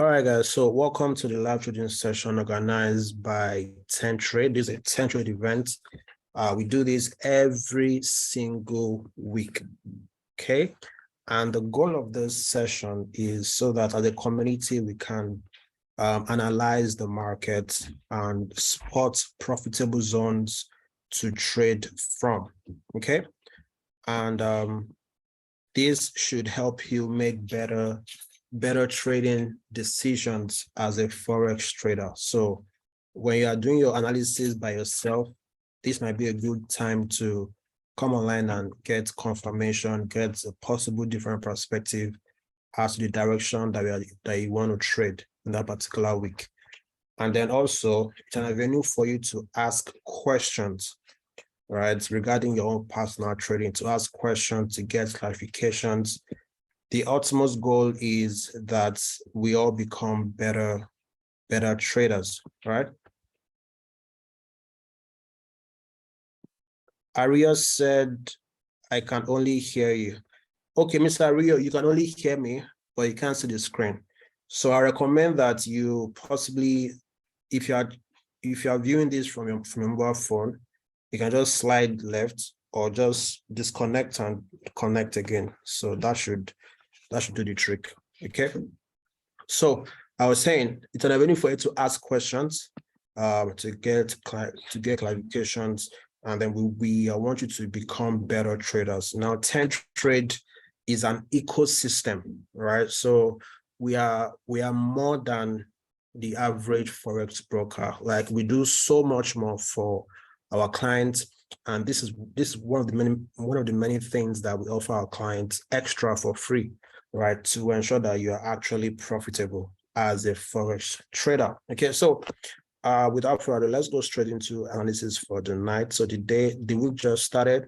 All right, guys. So welcome to the live trading session organized by 10Trade. This is a 10Trade event. We do this every single week. Okay. And the goal of this session is so that as a community, we can analyze the market and spot profitable zones to trade from. Okay. And this should help you make better trading decisions as a Forex trader. So when you are doing your analysis by yourself, this might be a good time to come online and get confirmation, get a possible different perspective as to the direction that you want to trade in that particular week. And then also it's an avenue for you to ask questions, right, regarding your own personal trading, to ask questions, to get clarifications. The utmost goal is that we all become better traders, right? Aria said, I can only hear you. Okay, Mr. Aria, you can only hear me, but you can't see the screen. So I recommend that you possibly, if you are viewing this from your mobile phone, you can just slide left or just disconnect and connect again. So that should do the trick. Okay. So I was saying it's an avenue for you to ask questions, to get clarifications, and then we want you to become better traders. Now, 10Trade is an ecosystem, right? So we are more than the average Forex broker. Like, we do so much more for our clients. And this is one of the many things that we offer our clients extra for free, right, to ensure that you are actually profitable as a Forex trader. Okay, so without further ado, let's go straight into analysis for the night. So the week just started.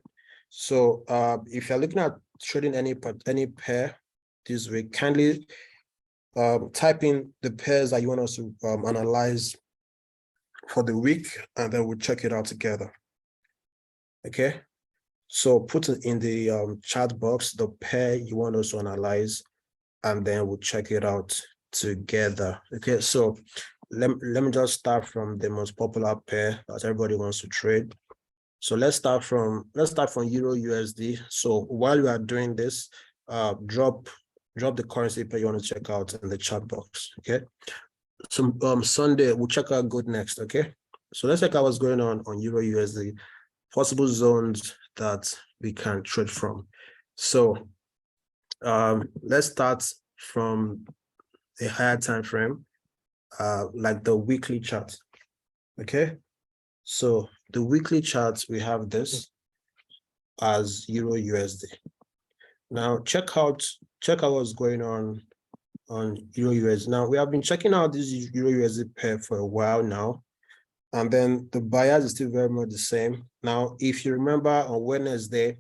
So if you're looking at trading any pair this week, kindly type in the pairs that you want us to analyze for the week, and then we'll check it out together. Okay. So put it in the chat box, the pair you want us to analyze, and then we'll check it out together. Okay, so let me just start from the most popular pair that everybody wants to trade. So let's start from Euro USD. So while we are doing this, drop the currency pair you want to check out in the chat box. Okay. So Sunday we'll check out good next. Okay. So let's check out what's going on Euro USD. Possible zones that we can trade from. So let's start from a higher time frame, like the weekly chart. Okay, so the weekly charts, we have this as Euro USD. Now check out what's going on Euro USD. Now we have been checking out this Euro USD pair for a while now. And then the bias is still very much the same. Now, if you remember on Wednesday,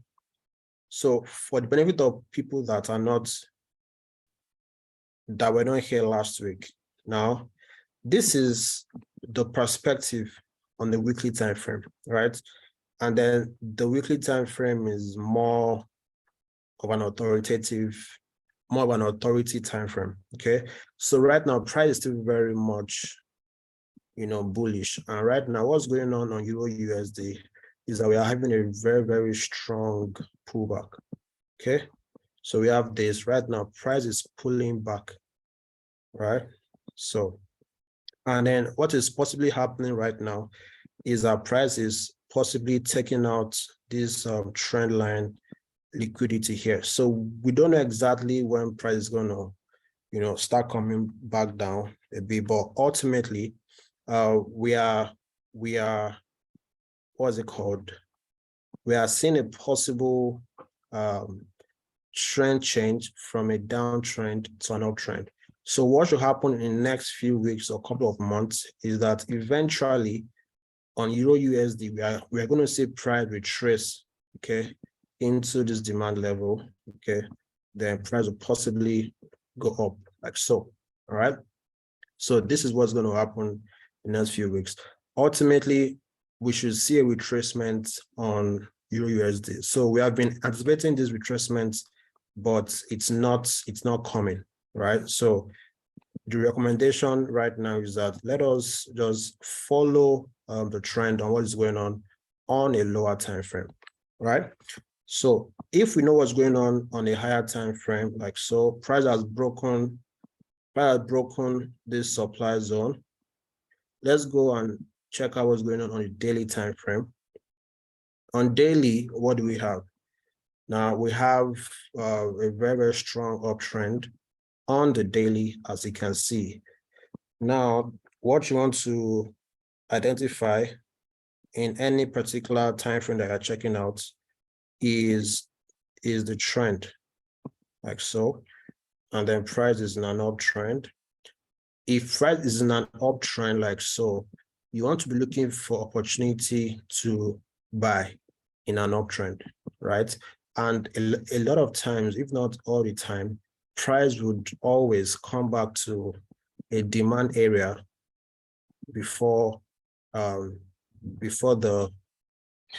so for the benefit of people that were not here last week, now, this is the perspective on the weekly time frame, right? And then the weekly time frame is more of an authority time frame, okay? So right now, price is still very much bullish. And right now, what's going on Euro USD is that we are having a very, very strong pullback. Okay. So we have this right now, price is pulling back, right? So, and then what is possibly happening right now is our price is possibly taking out this trend line liquidity here. So we don't know exactly when price is going to, start coming back down a bit, but ultimately, we are what's it called? We are seeing a possible trend change from a downtrend to an uptrend. So what should happen in the next few weeks or couple of months is that eventually on Euro USD, we are going to see price retrace, okay, into this demand level, okay, then price will possibly go up like so. All right. So this is what's going to happen in the next few weeks. Ultimately, we should see a retracement on Euro USD. So we have been anticipating this retracement, but it's not coming, right? So the recommendation right now is that let us just follow the trend on what is going on a lower time frame, right? So if we know what's going on a higher time frame, like so, price has broken this supply zone. Let's go and check out what's going on the daily time frame. On daily, what do we have? Now we have a very, very strong uptrend on the daily, as you can see. Now, what you want to identify in any particular time frame that you're checking out is the trend, like so, and then price is in an uptrend. If price is in an uptrend like so, you want to be looking for opportunity to buy in an uptrend, right? And a lot of times, if not all the time, price would always come back to a demand area before the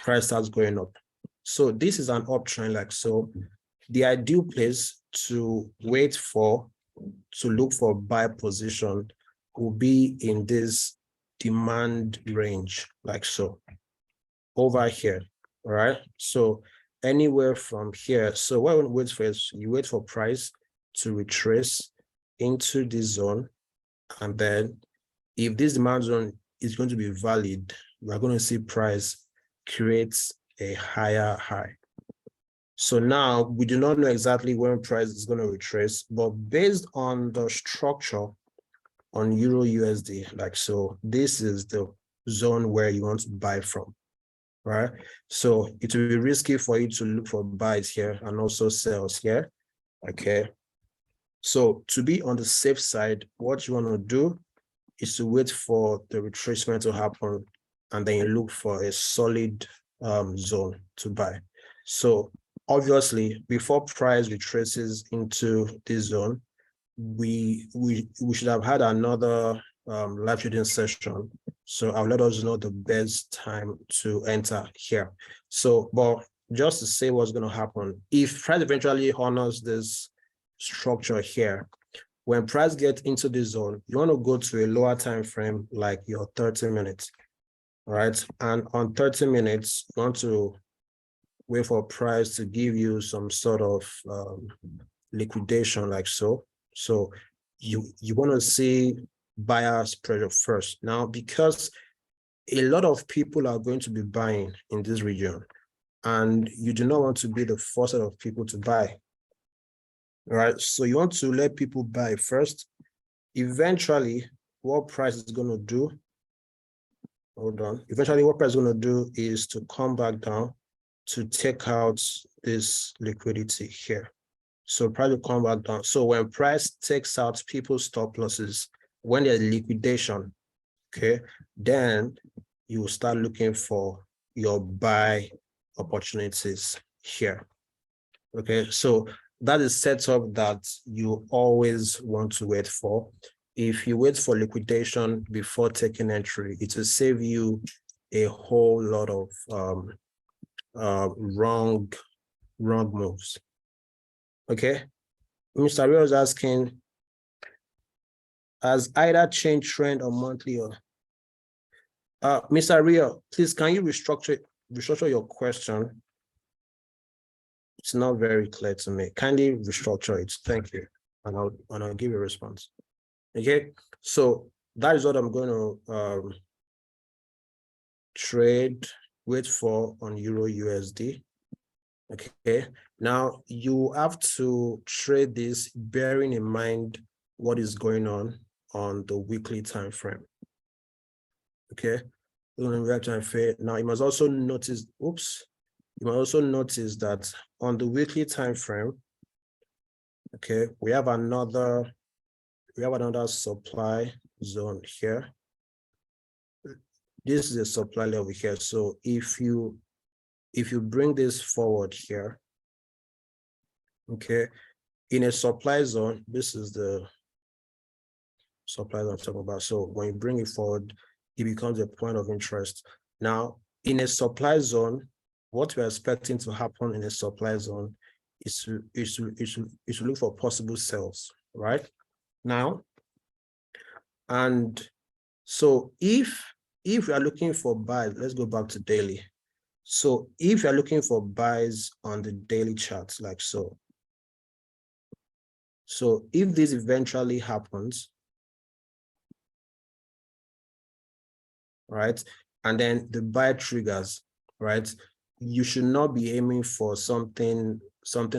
price starts going up. So this is an uptrend like so. The ideal place to wait for, to look for buy position will be in this demand range like so, over here, all right? So anywhere from here. So what we wait for is you wait for price to retrace into this zone, and then if this demand zone is going to be valid, we're going to see price creates a higher high. So now we do not know exactly when price is going to retrace, but based on the structure on Euro USD, like so, this is the zone where you want to buy from, right? So it will be risky for you to look for buys here and also sells here, okay? So to be on the safe side, what you want to do is to wait for the retracement to happen, and then you look for a solid zone to buy. So obviously, before price retraces into this zone, we should have had another live trading session. So I'll let us know the best time to enter here. So, but just to say what's going to happen, if price eventually honors this structure here, when price gets into this zone, you want to go to a lower time frame like your 30 minutes, right? And on 30 minutes, you want to wait for price to give you some sort of liquidation like so. So you want to see buyers pressure first. Now, because a lot of people are going to be buying in this region, and you do not want to be the first set of people to buy, right? So you want to let people buy first. Eventually, what price is going to do, eventually what price is going to do is to come back down to take out this liquidity here. So price will come back down. So when price takes out people's stop losses, when there's liquidation, okay, then you will start looking for your buy opportunities here. Okay, so that is setup that you always want to wait for. If you wait for liquidation before taking entry, it will save you a whole lot of wrong moves. Okay, Mr. Rio is asking, has either change trend or monthly or Mr. Rio, please can you restructure your question? It's not very clear to me. Kindly restructure it. Thank you. And I'll give you a response. Okay, so that is what I'm going to wait for on Euro USD. Okay, now you have to trade this bearing in mind what is going on the weekly time frame. Okay, now you must also notice, you must also notice that on the weekly time frame, okay, we have another supply zone here. This is a supply level here. So if you bring this forward here, okay, in a supply zone, this is the supply zone I'm talking about. So when you bring it forward, it becomes a point of interest. Now, in a supply zone, what we're expecting to happen in a supply zone is to look for possible sells, right? Now, And so if we are looking for buys, let's go back to daily. So if you're looking for buys on the daily charts, like so. So if this eventually happens, right, and then the buy triggers, right, you should not be aiming for something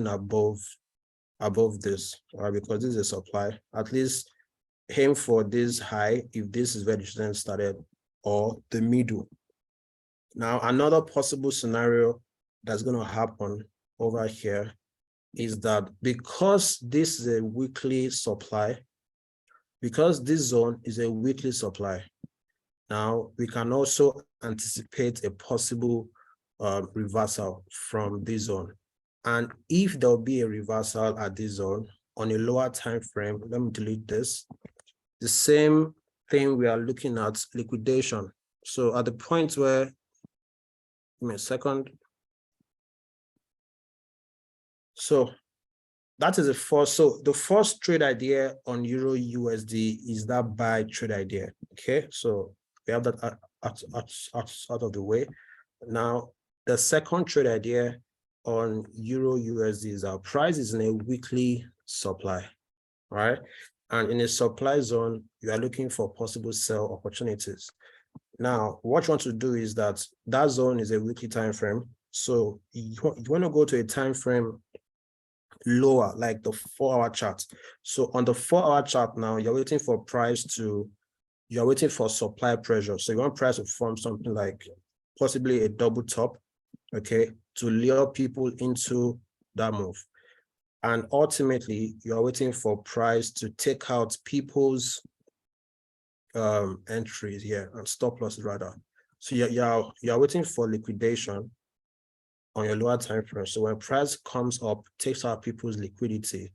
above this, right, because this is a supply. At least aim for this high if this is where the trend started, or the middle. Now, another possible scenario that's going to happen over here is that because this is a weekly supply, because this zone is a weekly supply, now we can also anticipate a possible reversal from this zone. And if there'll be a reversal at this zone on a lower time frame, let me delete this. The same thing we are looking at, liquidation. So at the point where, give me a second. So that is the first. So the first trade idea on Euro USD is that buy trade idea. Okay, so we have that out of the way. Now, the second trade idea on Euro USD is our price is in a weekly supply, right? And in a supply zone, you are looking for possible sell opportunities. Now, what you want to do is that zone is a weekly time frame. So you want to go to a time frame lower, like the 4-hour chart. So on the 4-hour chart now, you're waiting for you're waiting for supply pressure. So you want price to form something like possibly a double top, okay, to lure people into that move. And ultimately, you're waiting for price to take out people's entries here and stop loss rather. So you're waiting for liquidation on your lower time frame. So when price comes up, takes out people's liquidity,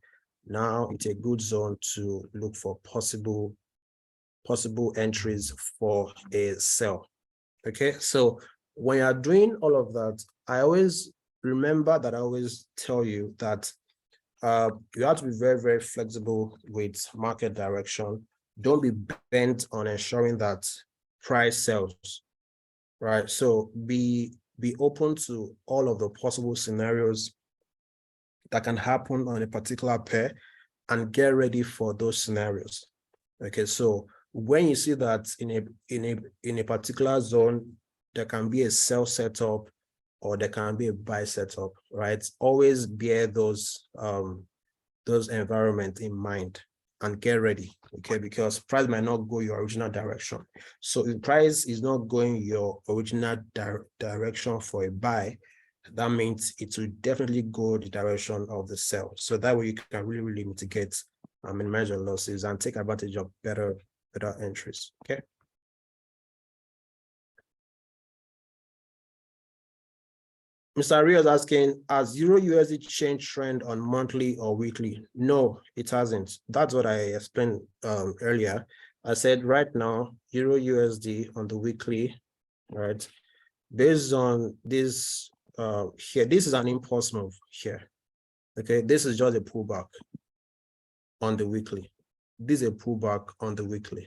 now it's a good zone to look for possible entries for a sell. Okay, so when you're doing all of that, I always remember that I always tell you that you have to be very, very flexible with market direction. Don't be bent on ensuring that price sells, right? So be open to all of the possible scenarios that can happen on a particular pair and get ready for those scenarios. Okay, so when you see that in a particular zone, there can be a sell setup or there can be a buy setup, right? Always bear those environments in mind and get ready, okay? Because price might not go your original direction. So if price is not going your original direction for a buy, that means it will definitely go the direction of the sell. So that way you can really, really mitigate and minimize your losses and take advantage of better entries, okay? Mr. Rio is asking, has Euro USD change trend on monthly or weekly? No, it hasn't. That's what I explained earlier. I said right now, Euro USD on the weekly, right? Based on this here, this is an impulse move here. Okay, this is just a pullback on the weekly. This is a pullback on the weekly.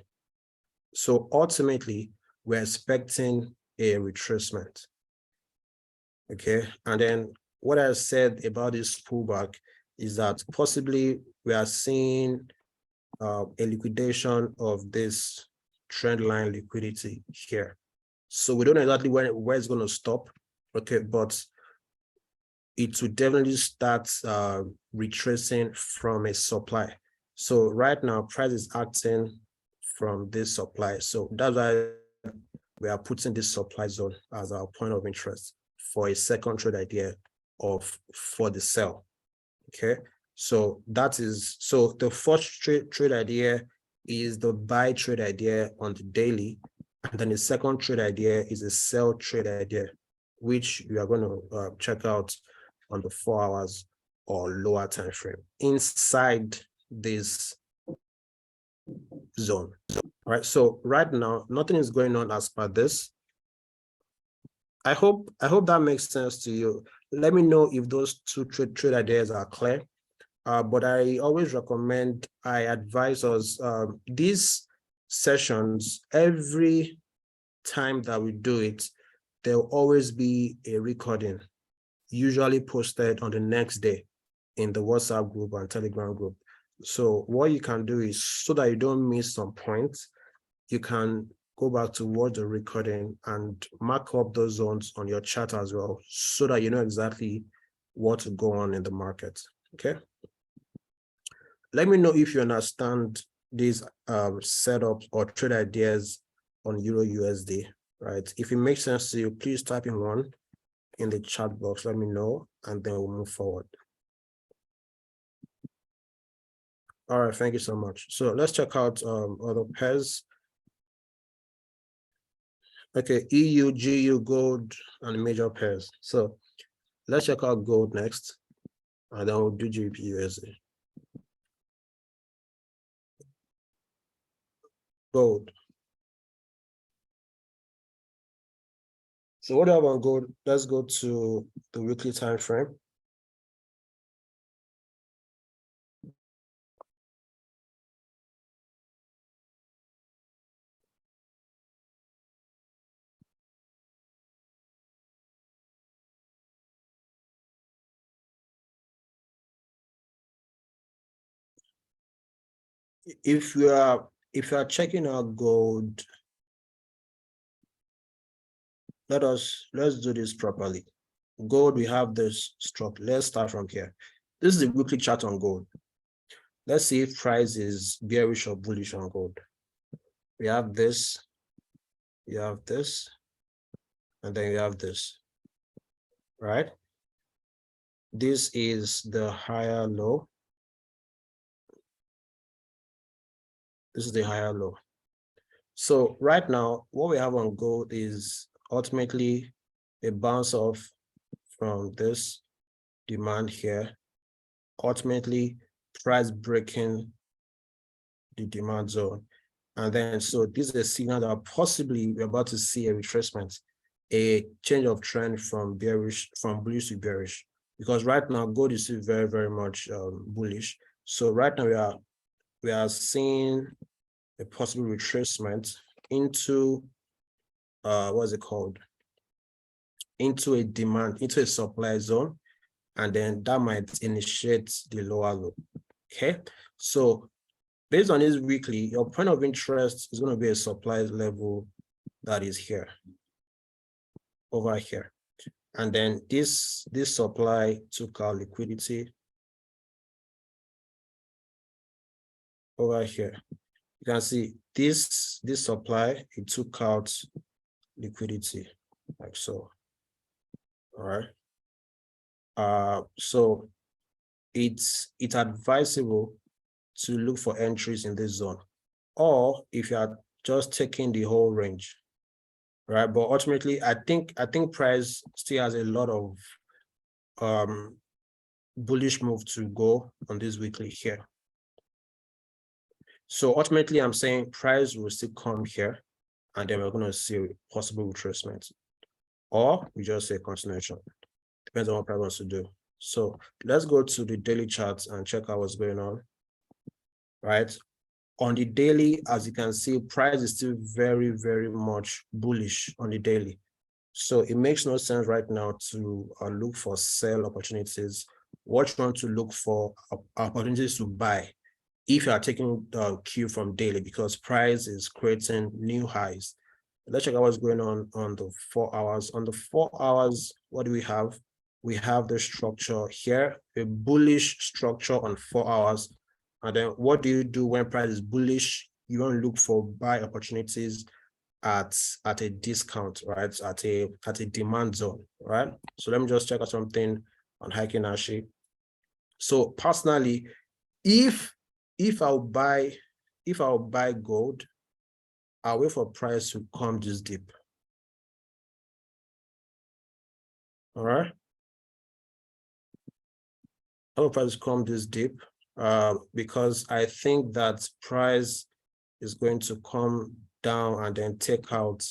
So ultimately, we're expecting a retracement. Okay, and then what I said about this pullback is that possibly we are seeing a liquidation of this trend line liquidity here. So we don't know exactly where it's going to stop, okay, but it will definitely start retracing from a supply. So right now, price is acting from this supply. So that's why we are putting this supply zone as our point of interest for a second trade idea for the sell. Okay, so that is, so the first trade idea is the buy trade idea on the daily, and then the second trade idea is a sell trade idea, which we are going to check out on the 4 hours or lower time frame inside this zone. All right, so right now nothing is going on as per this. I hope that makes sense to you. Let me know if those two trade ideas are clear. But I always recommend, I advise us, this sessions, every time that we do it, there will always be a recording, usually posted on the next day in the WhatsApp group and Telegram group. So what you can do is, so that you don't miss some points, you can go back to watch the recording and mark up those zones on your chart as well, so that you know exactly what to go on in the market. Okay. Let me know if you understand these setups or trade ideas on Euro USD, right? If it makes sense to you, please type in one in the chat box. Let me know, and then we'll move forward. All right, thank you so much. So let's check out other pairs. Okay, EU, GU, gold, and major pairs. So let's check out gold next, and then we'll do GBP USD. Gold. So what do I have on gold? Let's go to the weekly time frame. If you are checking out gold, let's do this properly. Gold, we have this structure. Let's start from here. This is the weekly chart on gold. Let's see if price is bearish or bullish on gold. We have this, you have this, and then you have this, right? This is the higher low. This is the higher low. So right now, what we have on gold is ultimately a bounce off from this demand here, ultimately price breaking the demand zone. And then, so this is a signal that possibly we're about to see a retracement, a change of trend from bullish to bearish, because right now gold is still very, very much bullish. So right now we are seeing a possible retracement into what's it called? Into a supply zone, and then that might initiate the lower low. Okay, so based on this weekly, your point of interest is going to be a supply level that is here, over here. And then this supply took our liquidity over here. You can see this supply, it took out liquidity like so. All right. So it's advisable to look for entries in this zone, or if you are just taking the whole range, right? But ultimately, I think price still has a lot of bullish move to go on this weekly here. So ultimately, I'm saying price will still come here, and then we're going to see possible retracement, or we just say continuation. Depends on what price wants to do. So let's go to the daily charts and check out what's going on, right? On the daily, as you can see, price is still very, very much bullish on the daily. So it makes no sense right now to look for sell opportunities. What you want to look for opportunities to buy if you are taking the cue from daily, because price is creating new highs. Let's check out what's going on the 4 hours. On the 4 hours, what do we have? We have the structure here, a bullish structure on 4 hours. And then what do you do when price is bullish? You want to look for buy opportunities at a discount, right? At a demand zone, right? So let me just check out something on Heikin Ashi. So personally, if I'll buy gold, I'll wait for price to come this deep. All right. I'll price come this deep because I think that price is going to come down and then take out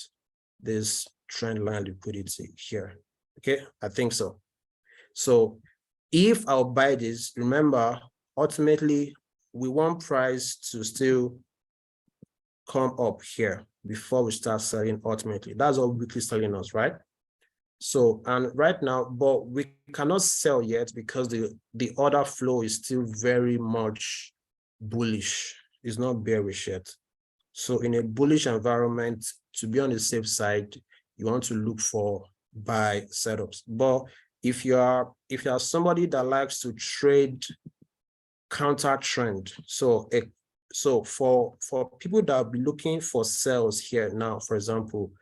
this trend line liquidity here. Okay, I think so. So if I'll buy this, remember, ultimately, we want price to still come up here before we start selling ultimately. That's what weekly is telling us, right? So, and right now, but we cannot sell yet because the order flow is still very much bullish. It's not bearish yet. So in a bullish environment, to be on the safe side, you want to look for buy setups. But if you are somebody that likes to trade counter trend, so for people that are looking for sales here now, for example,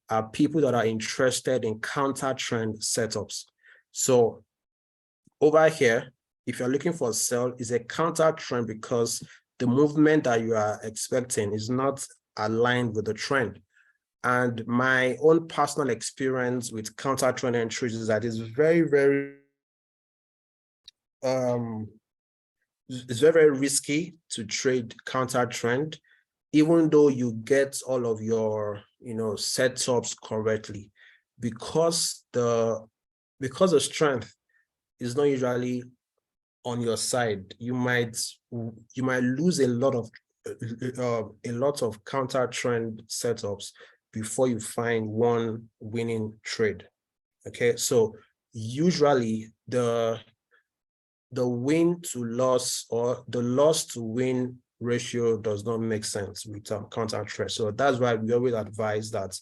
are people that are interested in counter trend setups. So over here, if you're looking for a sell, is a counter trend because the movement that you are expecting is not aligned with the trend. And my own personal experience with counter trend entries is that it's very, very risky to trade counter trend, even though you get all of your setups correctly, because the strength is not usually on your side. You might lose a lot of counter trend setups before you find one winning trade. Okay, so usually the win to loss or the loss to win ratio does not make sense with counter trend. So that's why we always advise that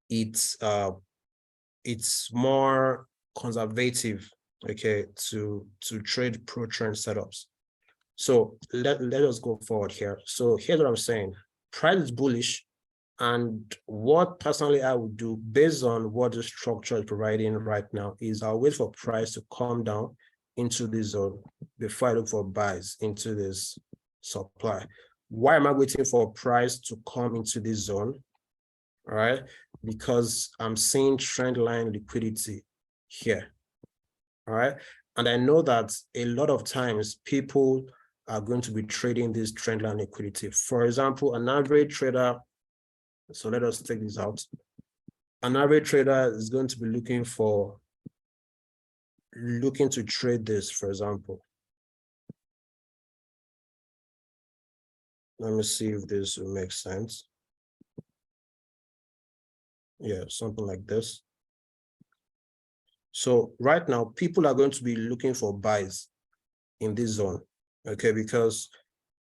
it's more conservative, okay, to trade pro trend setups. So let us go forward here. So here's what I'm saying. Price is bullish, and what personally I would do based on what the structure is providing right now is I'll wait for price to come down into this zone before I look for buys into this supply. Why am I waiting for price to come into this zone? All right, because I'm seeing trend line liquidity here. All right, and I know that a lot of times people are going to be trading this trend line liquidity. For example, an average trader, so let us take this out. An average trader is going to be looking to trade this, for example. Let me see if this will make sense. Yeah, something like this. So right now, people are going to be looking for buys in this zone, okay? Because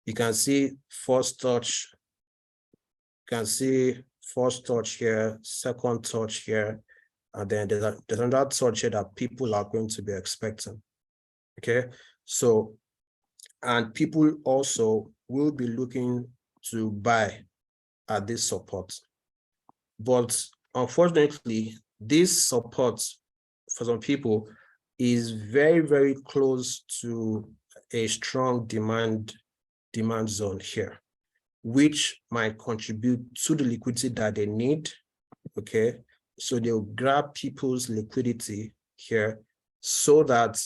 you can see first touch, here, second touch here, and then there's another touch here that people are going to be expecting, okay? So, and people also will be looking to buy at this support. But unfortunately, this support for some people is very, very close to a strong demand zone here, which might contribute to the liquidity that they need, okay? So they'll grab people's liquidity here so that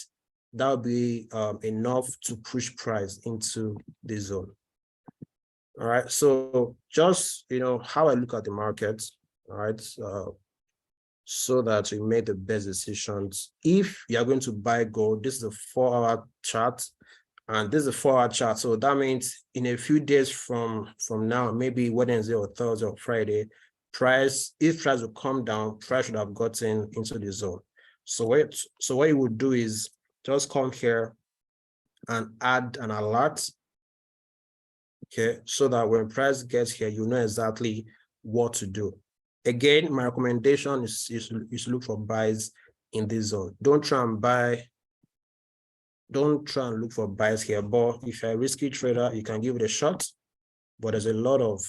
that'll be enough to push price into the zone. All right, so just, how I look at the market, all right, so that we make the best decisions. If you are going to buy gold, this is a 4-hour chart, and this is a 4-hour chart. So that means in a few days from now, maybe Wednesday or Thursday or Friday, if price will come down, price should have gotten into the zone. So what you would do is just come here and add an alert, okay, so that when price gets here, you know exactly what to do. Again, my recommendation is to look for buys in this zone. Don't try and look for buys here. But if you're a risky trader, you can give it a shot. But there's a lot of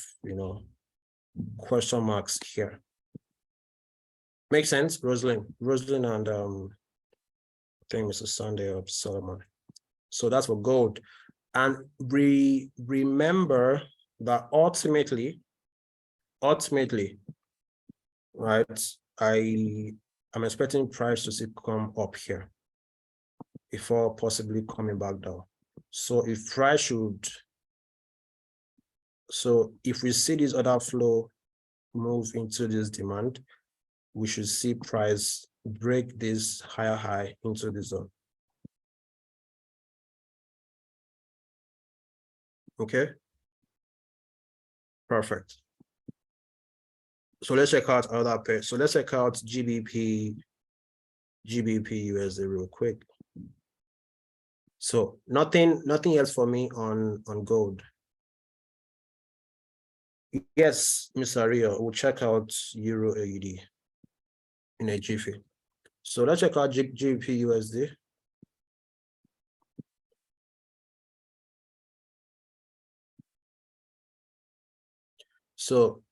question marks here. Makes sense, Rosalind and I think Mr. Sunday or Solomon. So that's for gold. And remember that ultimately, right, I'm expecting price to see come up here before possibly coming back down. So if we see this other flow move into this demand, we should see price break this higher high into the zone. Okay. Perfect. So let's check out other pair. So let's check out GBP USD real quick. So nothing else for me on gold. Yes, Mr. Rio, we'll check out Euro AUD in a jiffy. So let's check out GBP USD. So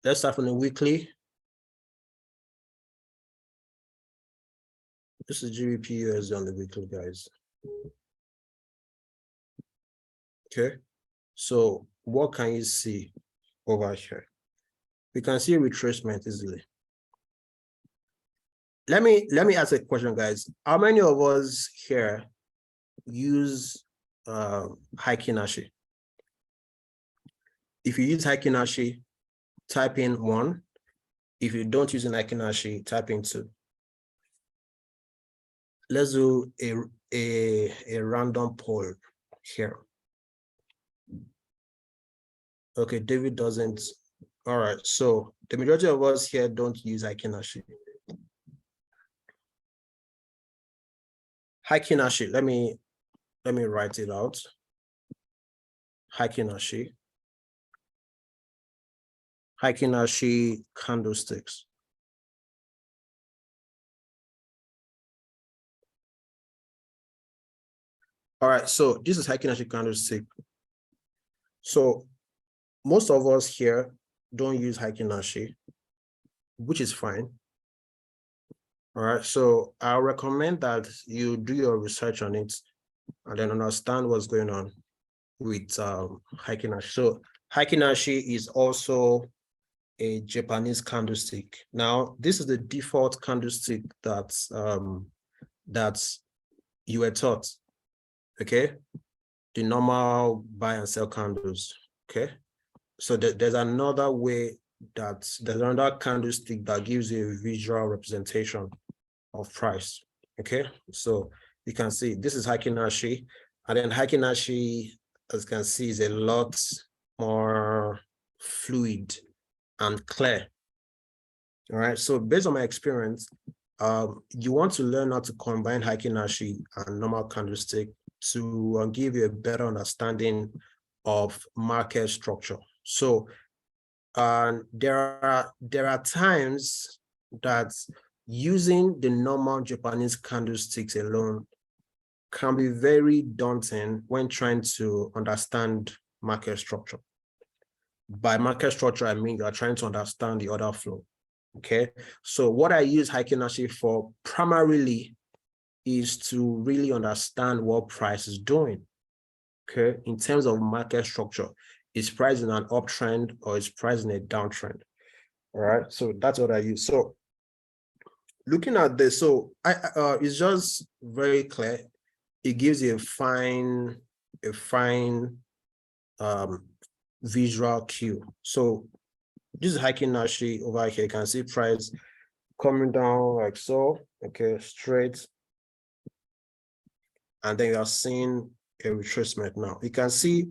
let's start from the weekly. This is GBP USD on the weekly, guys. Okay. So what can you see over here? We can see retracement easily. Let me ask a question, guys. How many of us here use Heikin Ashi? If you use Heikin Ashi, type in 1. If you don't use an Heikin Ashi, type in 2. Let's do a random poll here. Okay, David doesn't. All right, so the majority of us here don't use Heikin Ashi. Heikin Ashi, let me write it out. Heikin Ashi. Heikin Ashi candlesticks. All right, so this is Heikin Ashi candlestick. So most of us here don't use Heikin Ashi, which is fine. All right, so I recommend that you do your research on it and then understand what's going on with Heikin Ashi. So Heikin Ashi is also a Japanese candlestick. Now, this is the default candlestick that you were taught. Okay, the normal buy and sell candles. Okay, so there's another way there's another candlestick that gives you a visual representation of price. Okay, so you can see this is Heikin Ashi, and then Heikin Ashi, as you can see, is a lot more fluid and clear. All right, so based on my experience, you want to learn how to combine Heikin Ashi and normal candlestick to give you a better understanding of market structure. So there are times that using the normal Japanese candlesticks alone can be very daunting when trying to understand market structure. By market structure, I mean you are trying to understand the order flow. Okay, so what I use Heikin Ashi for primarily is to really understand what price is doing. Okay, in terms of market structure, is price in an uptrend or is price in a downtrend? All right, so that's what I use. So looking at this, so it's just very clear. It gives you a fine visual cue. So this is Heikin Ashi over here. You can see price coming down like so. Okay, straight. And then you are seeing a retracement now. You can see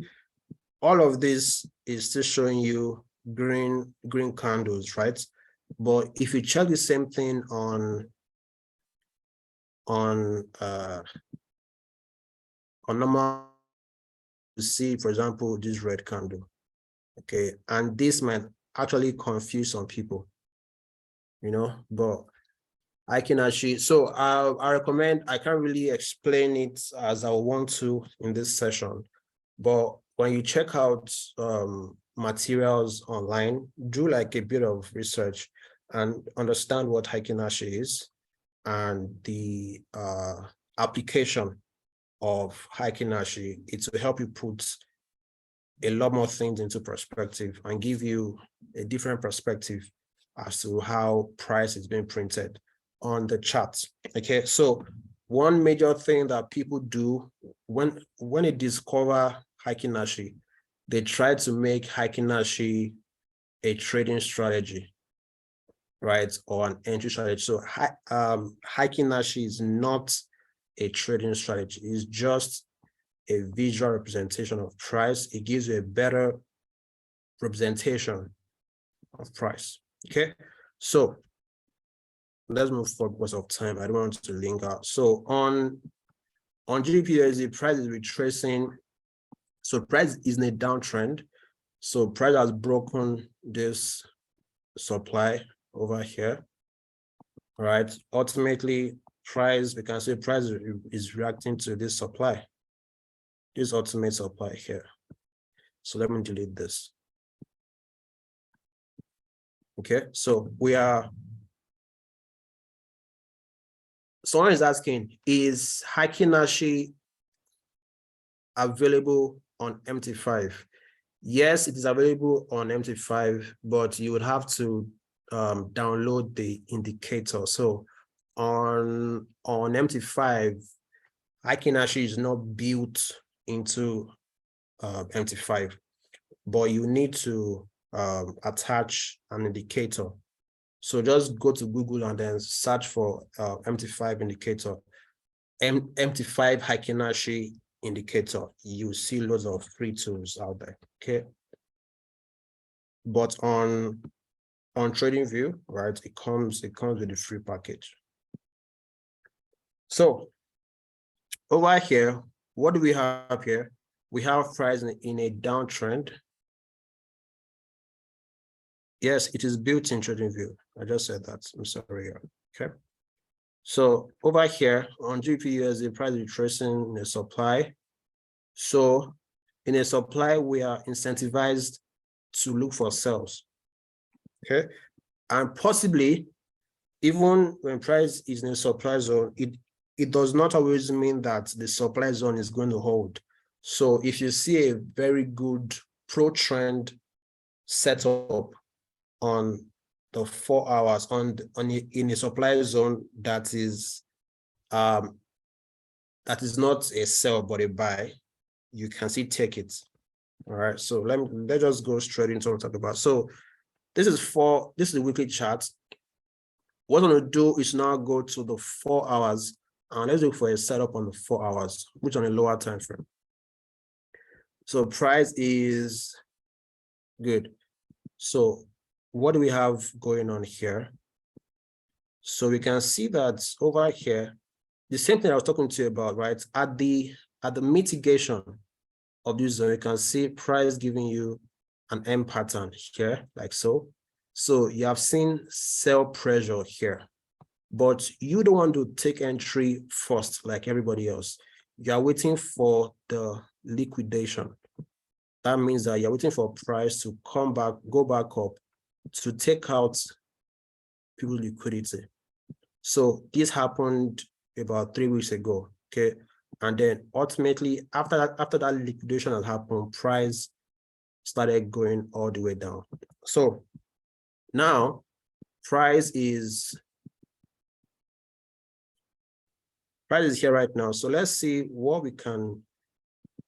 all of this is still showing you green candles, right? But if you check the same thing on normal, you see, for example, this red candle. Okay, and this might actually confuse some people, you know, but I can actually, so I recommend, I can't really explain it as I want to in this session, but when you check out materials online, do like a bit of research and understand what Heikin Ashi is and the application of Heikin Ashi. It will help you put a lot more things into perspective and give you a different perspective as to how price is being printed on the charts. Okay, so one major thing that people do when they discover Heikin Ashi, they try to make Heikin Ashi a trading strategy, right, or an entry strategy. So Heikin Ashi is not a trading strategy. It's just a visual representation of price. It gives you a better representation of price. Okay, so let's move forward because of time. I don't want to linger. So on GBP/USD, price is retracing. So price is in a downtrend. So price has broken this supply over here. All right. Ultimately, price, we can say price is reacting to this supply, this ultimate supply here. So let me delete this. Okay, so someone is asking, is Heikin Nashi available on MT5? Yes, it is available on MT5, but you would have to download the indicator. So on MT5, Heikin Nashi is not built into MT5, but you need to attach an indicator. So just go to Google and then search for MT5 indicator, MT5 Heikin Nashi indicator. You see loads of free tools out there. Okay, but on TradingView, right, it comes with the free package. So over here, what do we have here? We have price in a downtrend. Yes, it is built in TradingView. I just said that. I'm sorry. Okay. So over here on GBP/USD, price retracing in a supply. So in a supply, we are incentivized to look for sales. Okay. And possibly, even when price is in a supply zone, it does not always mean that the supply zone is going to hold. So if you see a very good pro trend setup on the 4 hours in a supply zone that is not a sell but a buy, you can see take it. All right, so let's just go straight into what we're talking about. So this is the weekly chart. What I'm going to do is now go to the 4 hours and let's look for a setup on the 4 hours, which on a lower time frame. So price is good. So what do we have going on here? So we can see that over here, the same thing I was talking to you about, right? At the mitigation of this zone, you can see price giving you an M pattern here, like so. So you have seen sell pressure here, but you don't want to take entry first like everybody else. You are waiting for the liquidation. That means that you're waiting for price to come back, go back up to take out people's liquidity. So this happened about 3 weeks ago, okay? And then ultimately, after that liquidation had happened, price started going all the way down. So now price is here right now. So let's see what we can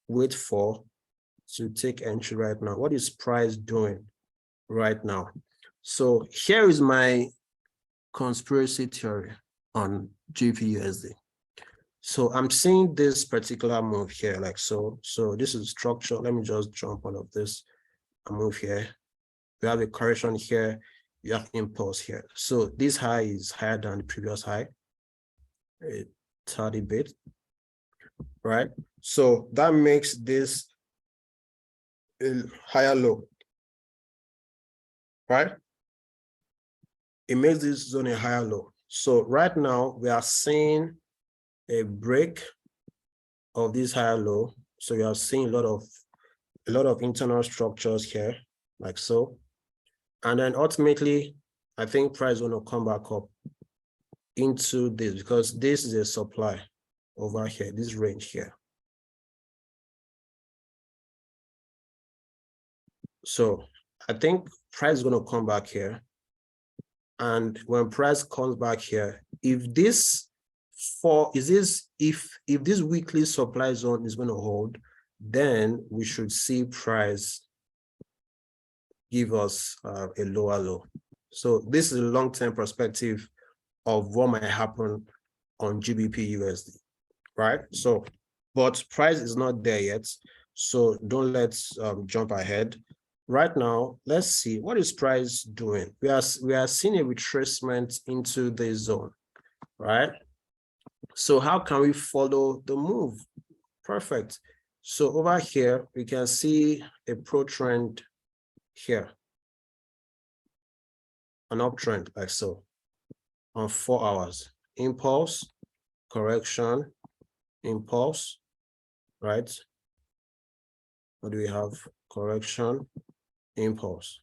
wait for to take entry right now. What is price doing right now? So here is my conspiracy theory on GBP/USD. So I'm seeing this particular move here, like so. So this is structure. Let me just jump out of this and move here. We have a correction here. You have impulse here. So this high is higher than the previous high, a 30 bit, right? So that makes this a higher low, right? It makes this zone a higher low. So right now we are seeing a break of this higher low. So we are seeing a lot of internal structures here, like so. And then ultimately, I think price is going to come back up into this because this is a supply over here, this range here. So I think price is going to come back here. And when price comes back here, if this weekly supply zone is going to hold, then we should see price give us a lower low. So this is a long-term perspective of what might happen on GBP/USD, right? So, but price is not there yet. So don't let's jump ahead. right now, let's see, what is price doing? We are seeing a retracement into the zone, right? So how can we follow the move? Perfect. So over here, we can see a pro trend here, an uptrend like so on 4 hours. Impulse, correction, impulse, right? What do we have? Correction, impulse.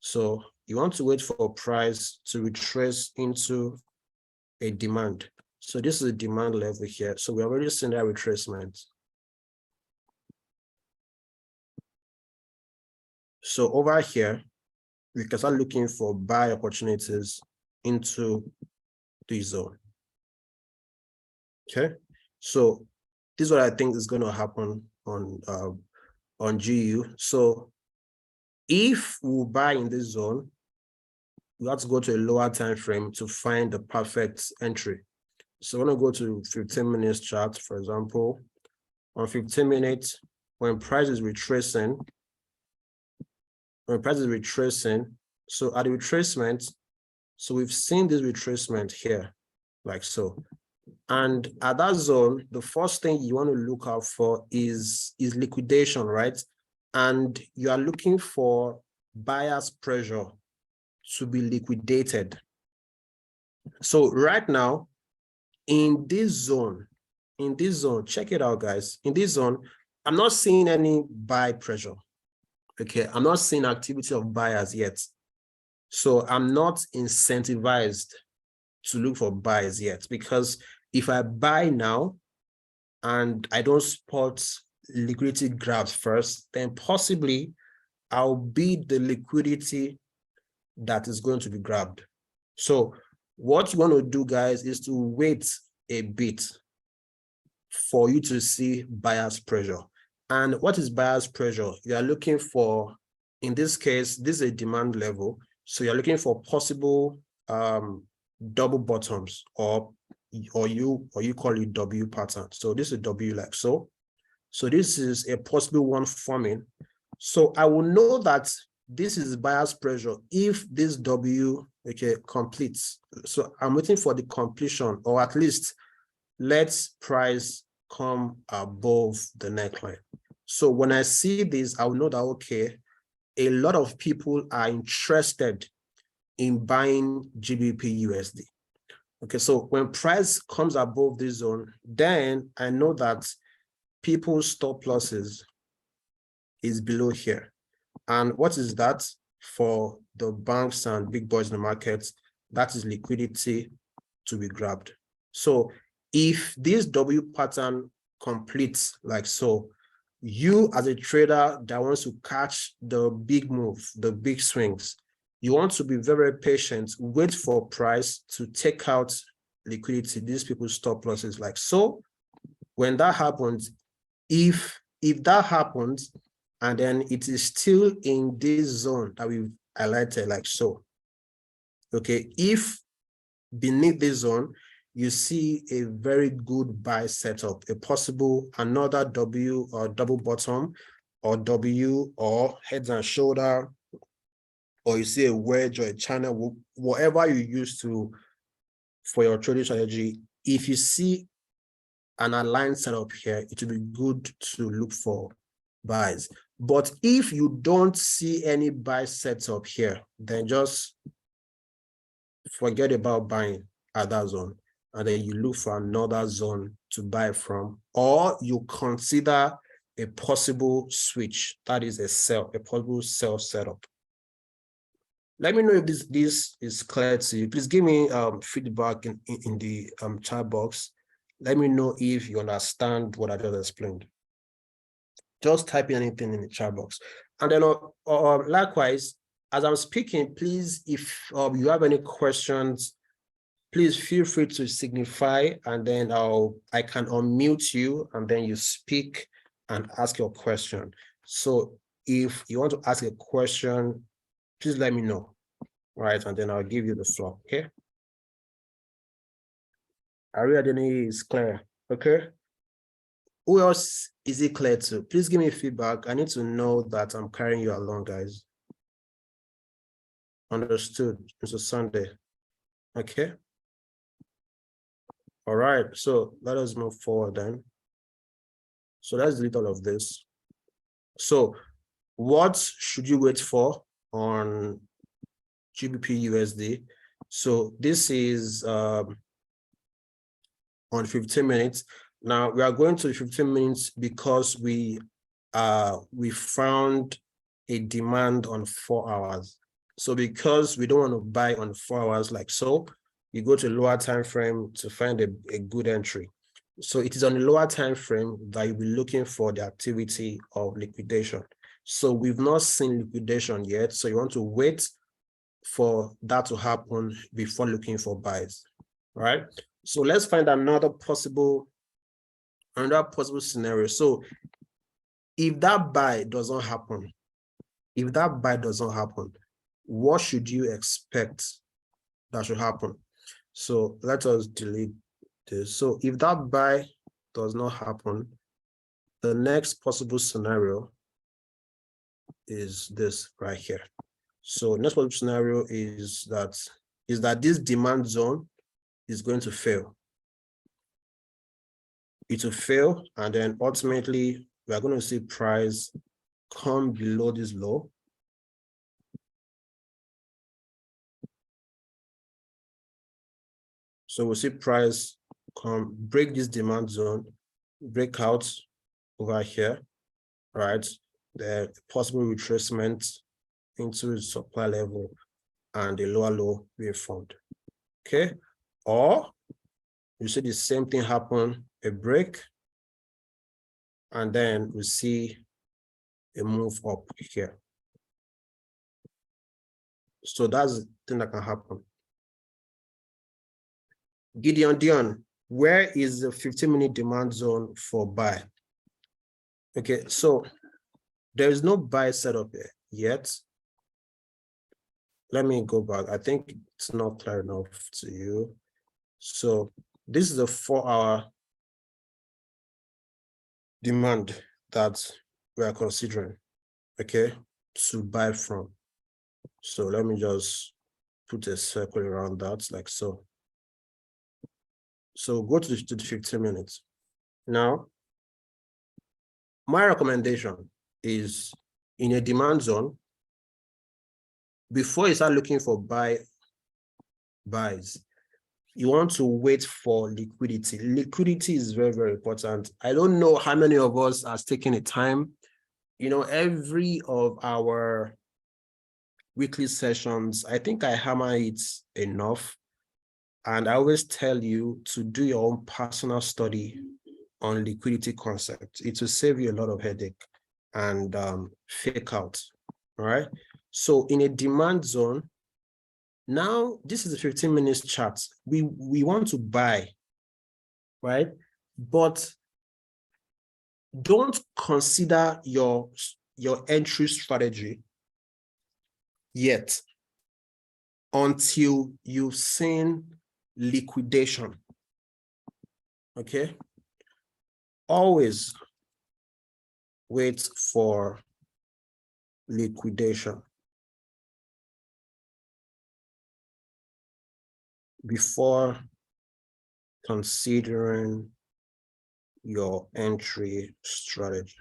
So you want to wait for price to retrace into a demand. So this is a demand level here. So we're already seeing that retracement. So over here, we can start looking for buy opportunities into the zone. Okay, so this is what I think is going to happen on GU. So if we buy in this zone, we have to go to a lower time frame to find the perfect entry. So I'm going to go to 15 minutes chart, for example. On 15 minutes, when price is retracing, so at the retracement, so we've seen this retracement here, like so. And at that zone, the first thing you want to look out for is liquidation, right? And you are looking for buyer's pressure to be liquidated. So right now, in this zone, check it out, guys. In this zone, I'm not seeing any buy pressure. Okay, I'm not seeing activity of buyers yet. So I'm not incentivized to look for buys yet, because if I buy now and I don't spot liquidity grabs first, then possibly I'll bid the liquidity that is going to be grabbed. So what you want to do, guys, is to wait a bit for you to see buyer's pressure. And what is buyer's pressure? You are looking for, in this case, this is a demand level. So you're looking for possible double bottoms, or you call it W pattern. So this is W like so. So this is a possible one forming. So I will know that this is buyer's pressure if this W, okay, completes. So I'm waiting for the completion, or at least let's price come above the neckline. So when I see this, I will know that, okay, a lot of people are interested in buying GBP USD. Okay, so when price comes above this zone, then I know that people's stop losses is below here. And what is that for the banks and big boys in the markets? That is liquidity to be grabbed. So if this W pattern completes like so, you as a trader that wants to catch the big move, the big swings, you want to be very patient, wait for price to take out liquidity, these people's stop losses like so. When that happens, if that happens, and then it is still in this zone that we've highlighted like so, okay, if beneath this zone, you see a very good buy setup, a possible another W or double bottom, or W or heads and shoulder, or you see a wedge or a channel, whatever you use for your trading strategy. If you see an aligned setup here, it will be good to look for buys. But if you don't see any buy setup here, then just forget about buying at that zone, and then you look for another zone to buy from, or you consider a possible switch, that is a possible sell setup. Let me know if this is clear to you. Please give me feedback in the chat box. Let me know if you understand what I just explained. Just type in anything in the chat box. And then likewise, as I'm speaking, please, if you have any questions, please feel free to signify, and then I can unmute you, and then you speak and ask your question. So if you want to ask a question, please let me know, right? And then I'll give you the floor, okay? Ariadne is clear, okay? Who else is it clear to? Please give me feedback. I need to know that I'm carrying you along, guys. Understood, Mr. Sunday. Okay. All right, so let us move forward then. So let's delete all of this. So what should you wait for on GBP USD? So this is on 15 minutes. Now we are going to 15 minutes because we found a demand on 4 hours. So because we don't want to buy on 4 hours like so, you go to lower time frame to find a good entry. So it is on the lower time frame that you'll be looking for the activity of liquidation. So we've not seen liquidation yet. So you want to wait for that to happen before looking for buys, right? So let's find another possible scenario. So if that buy doesn't happen, what should you expect that should happen? So let us delete this. So if that buy does not happen, the next possible scenario is this right here. So next possible scenario is that this demand zone is going to fail. It will fail, and then ultimately we are going to see price come below this low. So we'll see price come break this demand zone, break out over here, right? The possible retracement into the supply level and the lower low being formed. Okay, or you see the same thing happen, a break, and then we see a move up here. So that's the thing that can happen. Dion, where is the 15-minute demand zone for buy? Okay, so there is no buy setup yet. Let me go back. I think it's not clear enough to you. So this is a 4-hour demand that we are considering, okay, to buy from. So let me just put a circle around that like so. So go to the 15 minutes. Now, my recommendation is in a demand zone, before you start looking for buys, you want to wait for liquidity. Liquidity is very, very important. I don't know how many of us are taking the time. You know, every of our weekly sessions, I think I hammer it enough. And I always tell you to do your own personal study on liquidity concepts. It will save you a lot of headache and fake out, all right? So in a demand zone, now this is a 15 minutes chart. We want to buy, right? But don't consider your entry strategy yet until you've seen liquidation, okay? Always wait for liquidation before considering your entry strategy.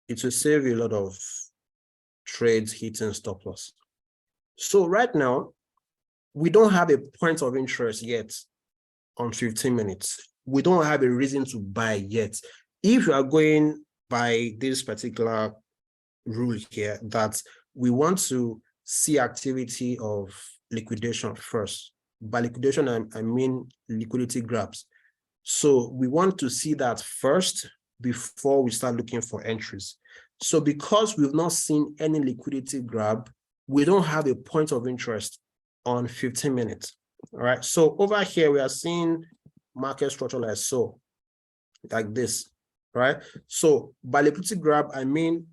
It will save you a lot of trades hitting stop loss. So right now, we don't have a point of interest yet on 15 minutes. We don't have a reason to buy yet. If you are going by this particular rule here, that we want to see activity of liquidation first. By liquidation, I mean liquidity grabs. So we want to see that first before we start looking for entries. So because we've not seen any liquidity grab, we don't have a point of interest on 15 minutes. All right. So over here, we are seeing market structure like so, like this, right? So by liquidity grab, I mean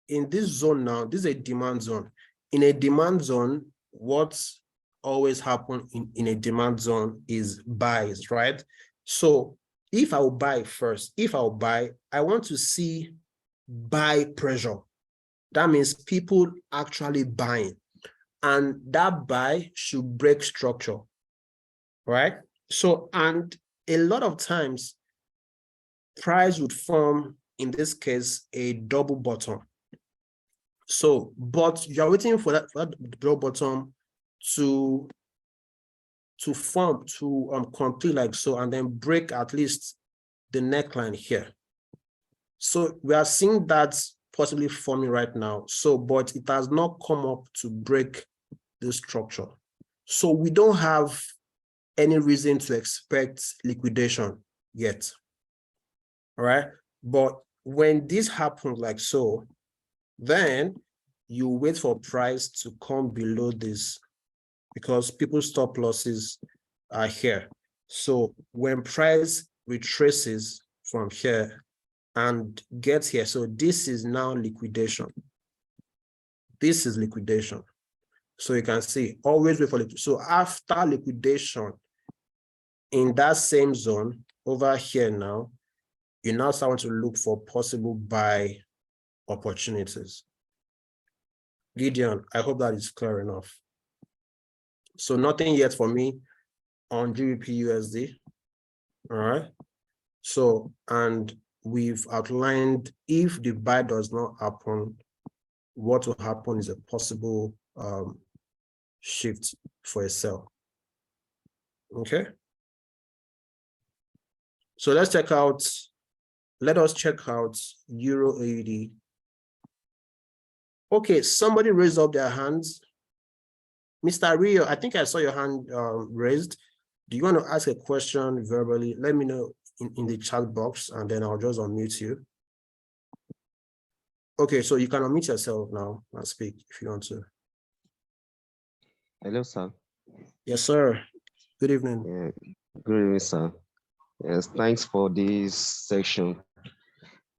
in this zone now, this is a demand zone. In a demand zone, what's always happen in a demand zone is buys, right? So if I will buy first, if I'll buy, I want to see buy pressure. That means people actually buying, and that buy should break structure, right? So, and a lot of times price would form, in this case, a double bottom. So, but you're waiting for that double bottom to form, to complete like so, and then break at least the neckline here. So we are seeing that possibly forming right now. So, but it has not come up to break the structure. So we don't have any reason to expect liquidation yet. All right. But when this happens like so, then you wait for price to come below this, because people's stop losses are here. So when price retraces from here and gets here, so this is now liquidation. This is liquidation. So you can see, always wait for liquidation. So after liquidation, in that same zone over here now, you now start to look for possible buy opportunities. Gideon, I hope that is clear enough. So nothing yet for me on GBP USD. All right. So, and we've outlined if the buy does not happen, what will happen is a possible shift for a sell. Okay. So let us check out Euro AUD. Okay, somebody raised up their hands. Mr. Rio, I think I saw your hand raised. Do you want to ask a question verbally? Let me know in the chat box, and then I'll just unmute you. Okay, so you can unmute yourself now and speak if you want to. Hello, sir. Yes, sir. Good evening. Yeah, good evening, sir. Yes, thanks for this section.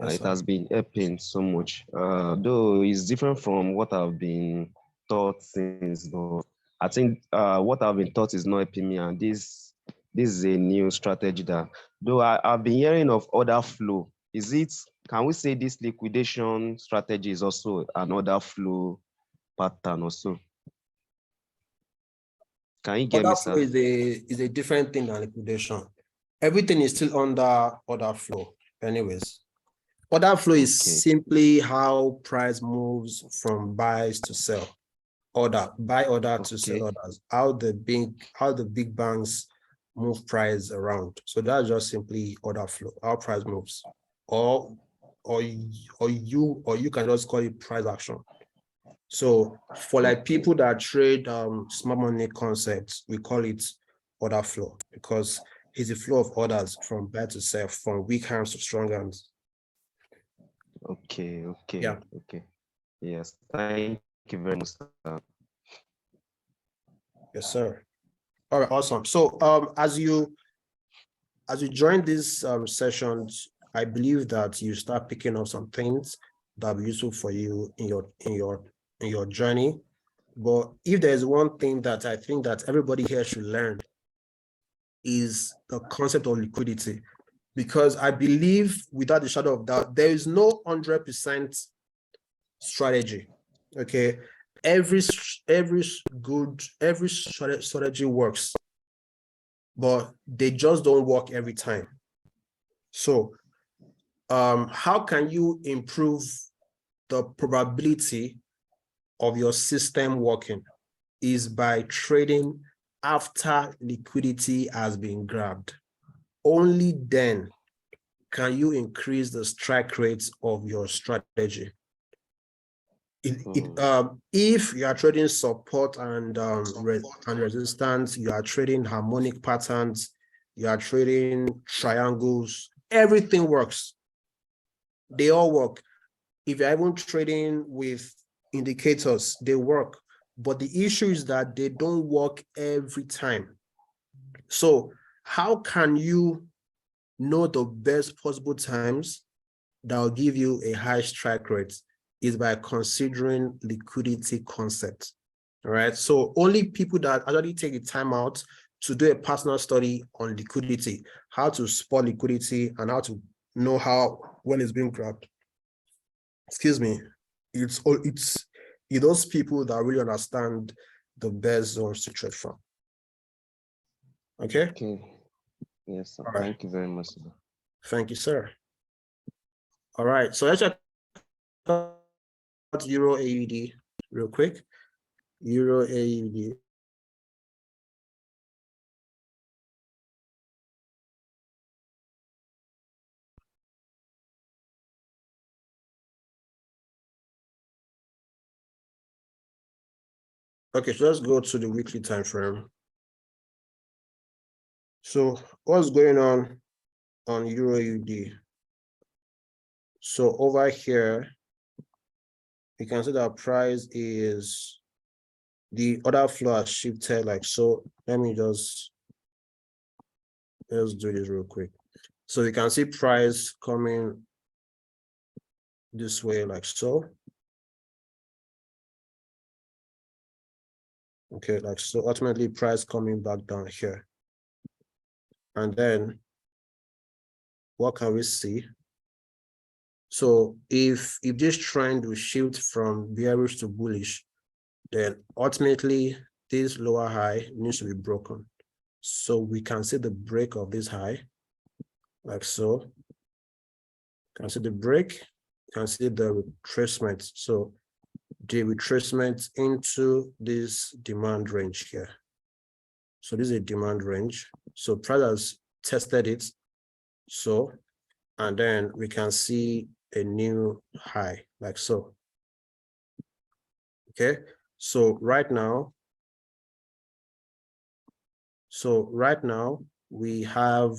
Yes, it has been helping so much. Though it's different from what I've been taught since, but I think what I've been taught is not helping me, and this is a new strategy that, though I've been hearing of order flow. Can we say this liquidation strategy is also an order flow pattern also? Can you get me, sir? Order flow is a different thing than liquidation. Everything is still under order flow anyways. Order flow is simply how price moves from buys to sell. Buy order to sell orders. How the big banks move price around. So that's just simply order flow, how price moves. Or you can just call it price action. So for like people that trade smart money concepts, we call it order flow, because it's a flow of orders from buy to sell, from weak hands to strong hands. Okay. Yeah. Okay. Yes. Thank you very much, sir. Yes, sir. All right, awesome. So as you join these sessions, I believe that you start picking up some things that will be useful for you in your journey. But if there's one thing that I think that everybody here should learn, is the concept of liquidity. Because I believe, without a shadow of doubt, there is no 100% strategy. Okay, every strategy works, but they just don't work every time. So how can you improve the probability of your system working? Is by trading after liquidity has been grabbed. Only then can you increase the strike rates of your strategy. If you are trading support and resistance, you are trading harmonic patterns, you are trading triangles, everything works. They all work. If you're even trading with indicators, they work. But the issue is that they don't work every time. So how can you know the best possible times that will give you a high strike rate? Is by considering liquidity concepts. All right. So only people that actually take the time out to do a personal study on liquidity, how to spot liquidity and how to know when it's being grabbed. Excuse me. It's those people that really understand the best zones to trade from. Okay. Okay. Yes, sir. All right. Thank you very much, sir. Thank you, sir. All right. So let's check out Euro AUD real quick. Euro AUD. Okay, so let's go to the weekly time frame. So what's going on Euro AUD? So over here, you can see that price is the order flow has shifted like so. Let me let's do this real quick. So you can see price coming this way like so. Okay, like so, ultimately price coming back down here. And then what can we see? So if this trend will shift from bearish to bullish, then ultimately this lower high needs to be broken. So we can see the break of this high, like so. You can see the break, you can see the retracement. So the retracement into this demand range here. So this is a demand range. So price has tested it. So, and then we can see a new high like so. Okay. So right now we have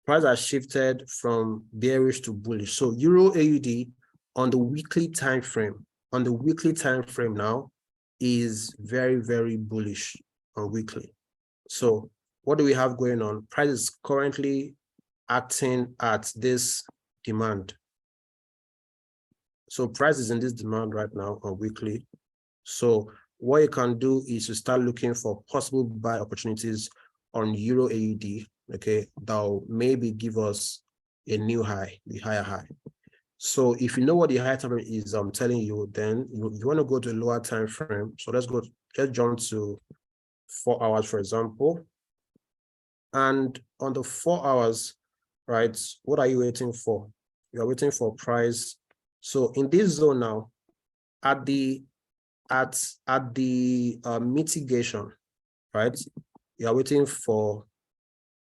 price has shifted from bearish to bullish. So Euro AUD on the weekly time frame, now is very, very bullish on weekly. So what do we have going on? Price is currently acting at this demand. So price is in this demand right now on weekly. So what you can do is to start looking for possible buy opportunities on Euro AUD, okay, that will maybe give us a new high, the higher high. So if you know what the higher time frame is, I'm telling you, then you want to go to a lower time frame. So let's jump to 4 hours, for example. And on the 4 hours, right, what are you waiting for? You're waiting for price. So in this zone now, at the mitigation, right, you're waiting for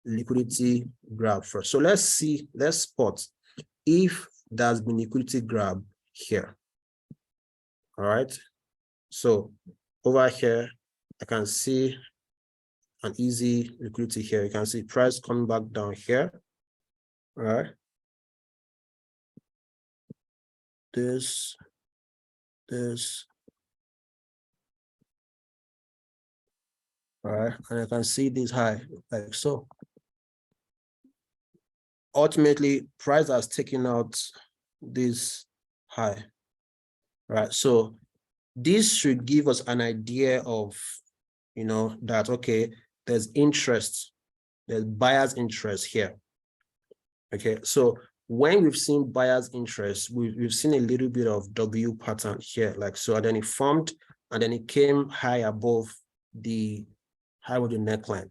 liquidity grab first. So let's spot if there's been liquidity grab here. All right. So over here, I can see an easy liquidity here. You can see price coming back down here. All right. This. All right. And I can see this high like so. Ultimately, price has taken out this high. Right. So this should give us an idea of, that, okay, there's buyer's interest here. Okay. So when we've seen buyer's interest, we've seen a little bit of W pattern here, like so, and then it formed, and then it came high above the high of the neckline.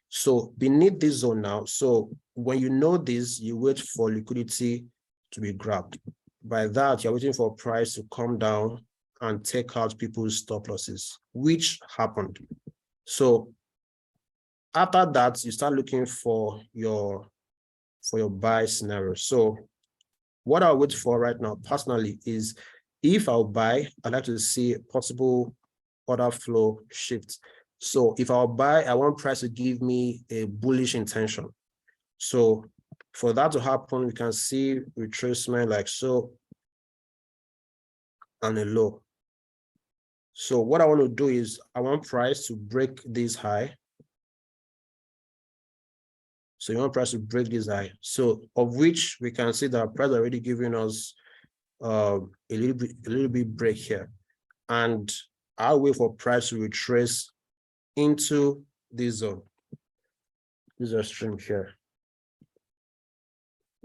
So beneath this zone now, so when you know this, you wait for liquidity to be grabbed. By that, you're waiting for price to come down and take out people's stop losses, which happened. So after that, you start looking for your buy scenario. So what I'll wait for right now, personally, is if I'll buy, I'd like to see a possible order flow shift. So if I'll buy, I want price to give me a bullish intention. So for that to happen, we can see retracement like so and a low. So what I want to do is I want price to break this high. So you want price to break this high. So of which we can see that price already giving us a little bit break here. And I'll wait for price to retrace into this zone. This is a stream here.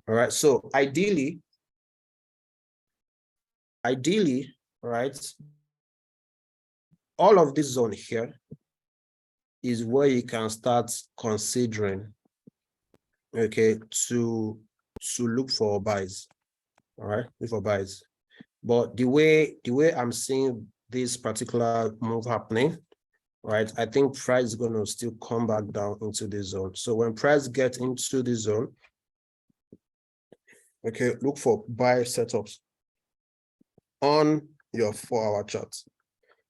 All right, so ideally, right, all of this zone here is where you can start considering, okay, to look for buys. All right, look for buys. But the way I'm seeing this particular move happening, right, I think price is going to still come back down into this zone. So when price gets into this zone, okay, look for buy setups on your 4-hour chart.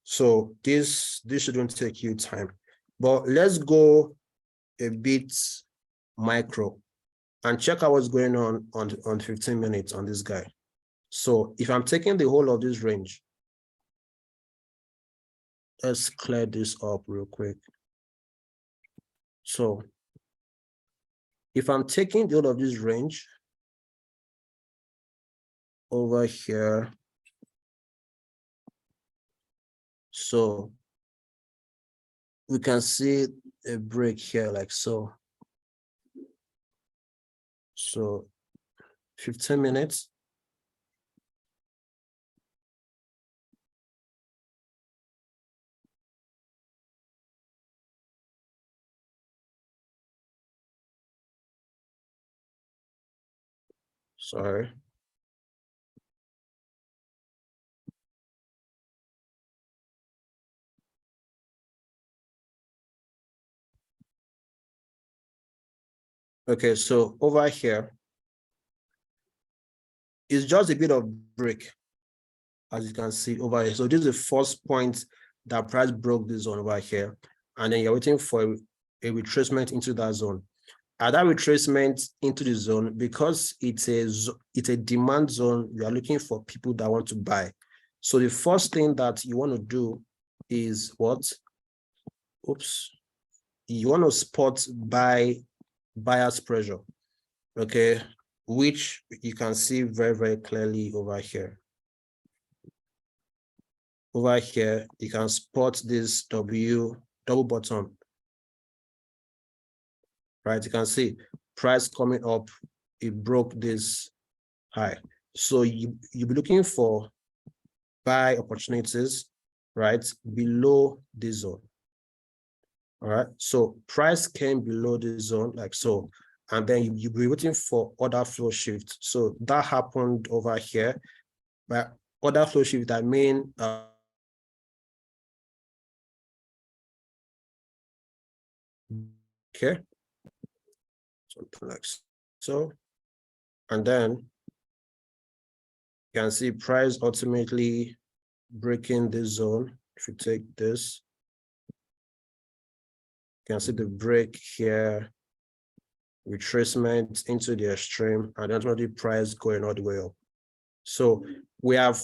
So this shouldn't take you time, but let's go a bit micro and check out what's going on 15 minutes on this guy. So if I'm taking the whole of this range, let's clear this up real quick. So if I'm taking the whole of this range over here, so we can see a break here like so. So 15 minutes. Sorry. Okay, so over here, it's just a bit of break, as you can see over here. So this is the first point that price broke this zone over here, and then you're waiting for a retracement into that zone. At that retracement into the zone, because it's a demand zone, you are looking for people that want to buy. So the first thing that you want to do is what? Oops. You want to spot buyer's pressure, okay, which you can see very, very clearly over here. Over here, you can spot this W double bottom, right? You can see price coming up, it broke this high. So you'll be looking for buy opportunities, right, below this zone. All right, so price came below this zone like so, and then you'll be waiting for order flow shift. So that happened over here. But order flow shift, I mean, okay, something like so, and then you can see price ultimately breaking this zone. If you take this, you can see the break here, retracement into the extreme, and ultimately price going all the way up. So we have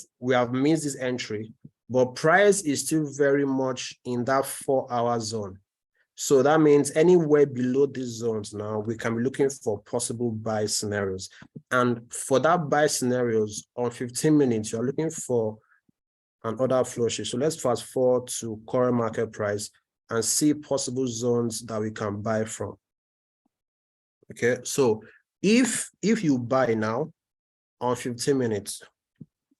missed this entry, but price is still very much in that 4-hour zone. So that means anywhere below these zones now, we can be looking for possible buy scenarios. And for that buy scenarios on 15 minutes, you're looking for an order flow shift. So let's fast forward to current market price and see possible zones that we can buy from. Okay, so if you buy now on 15 minutes,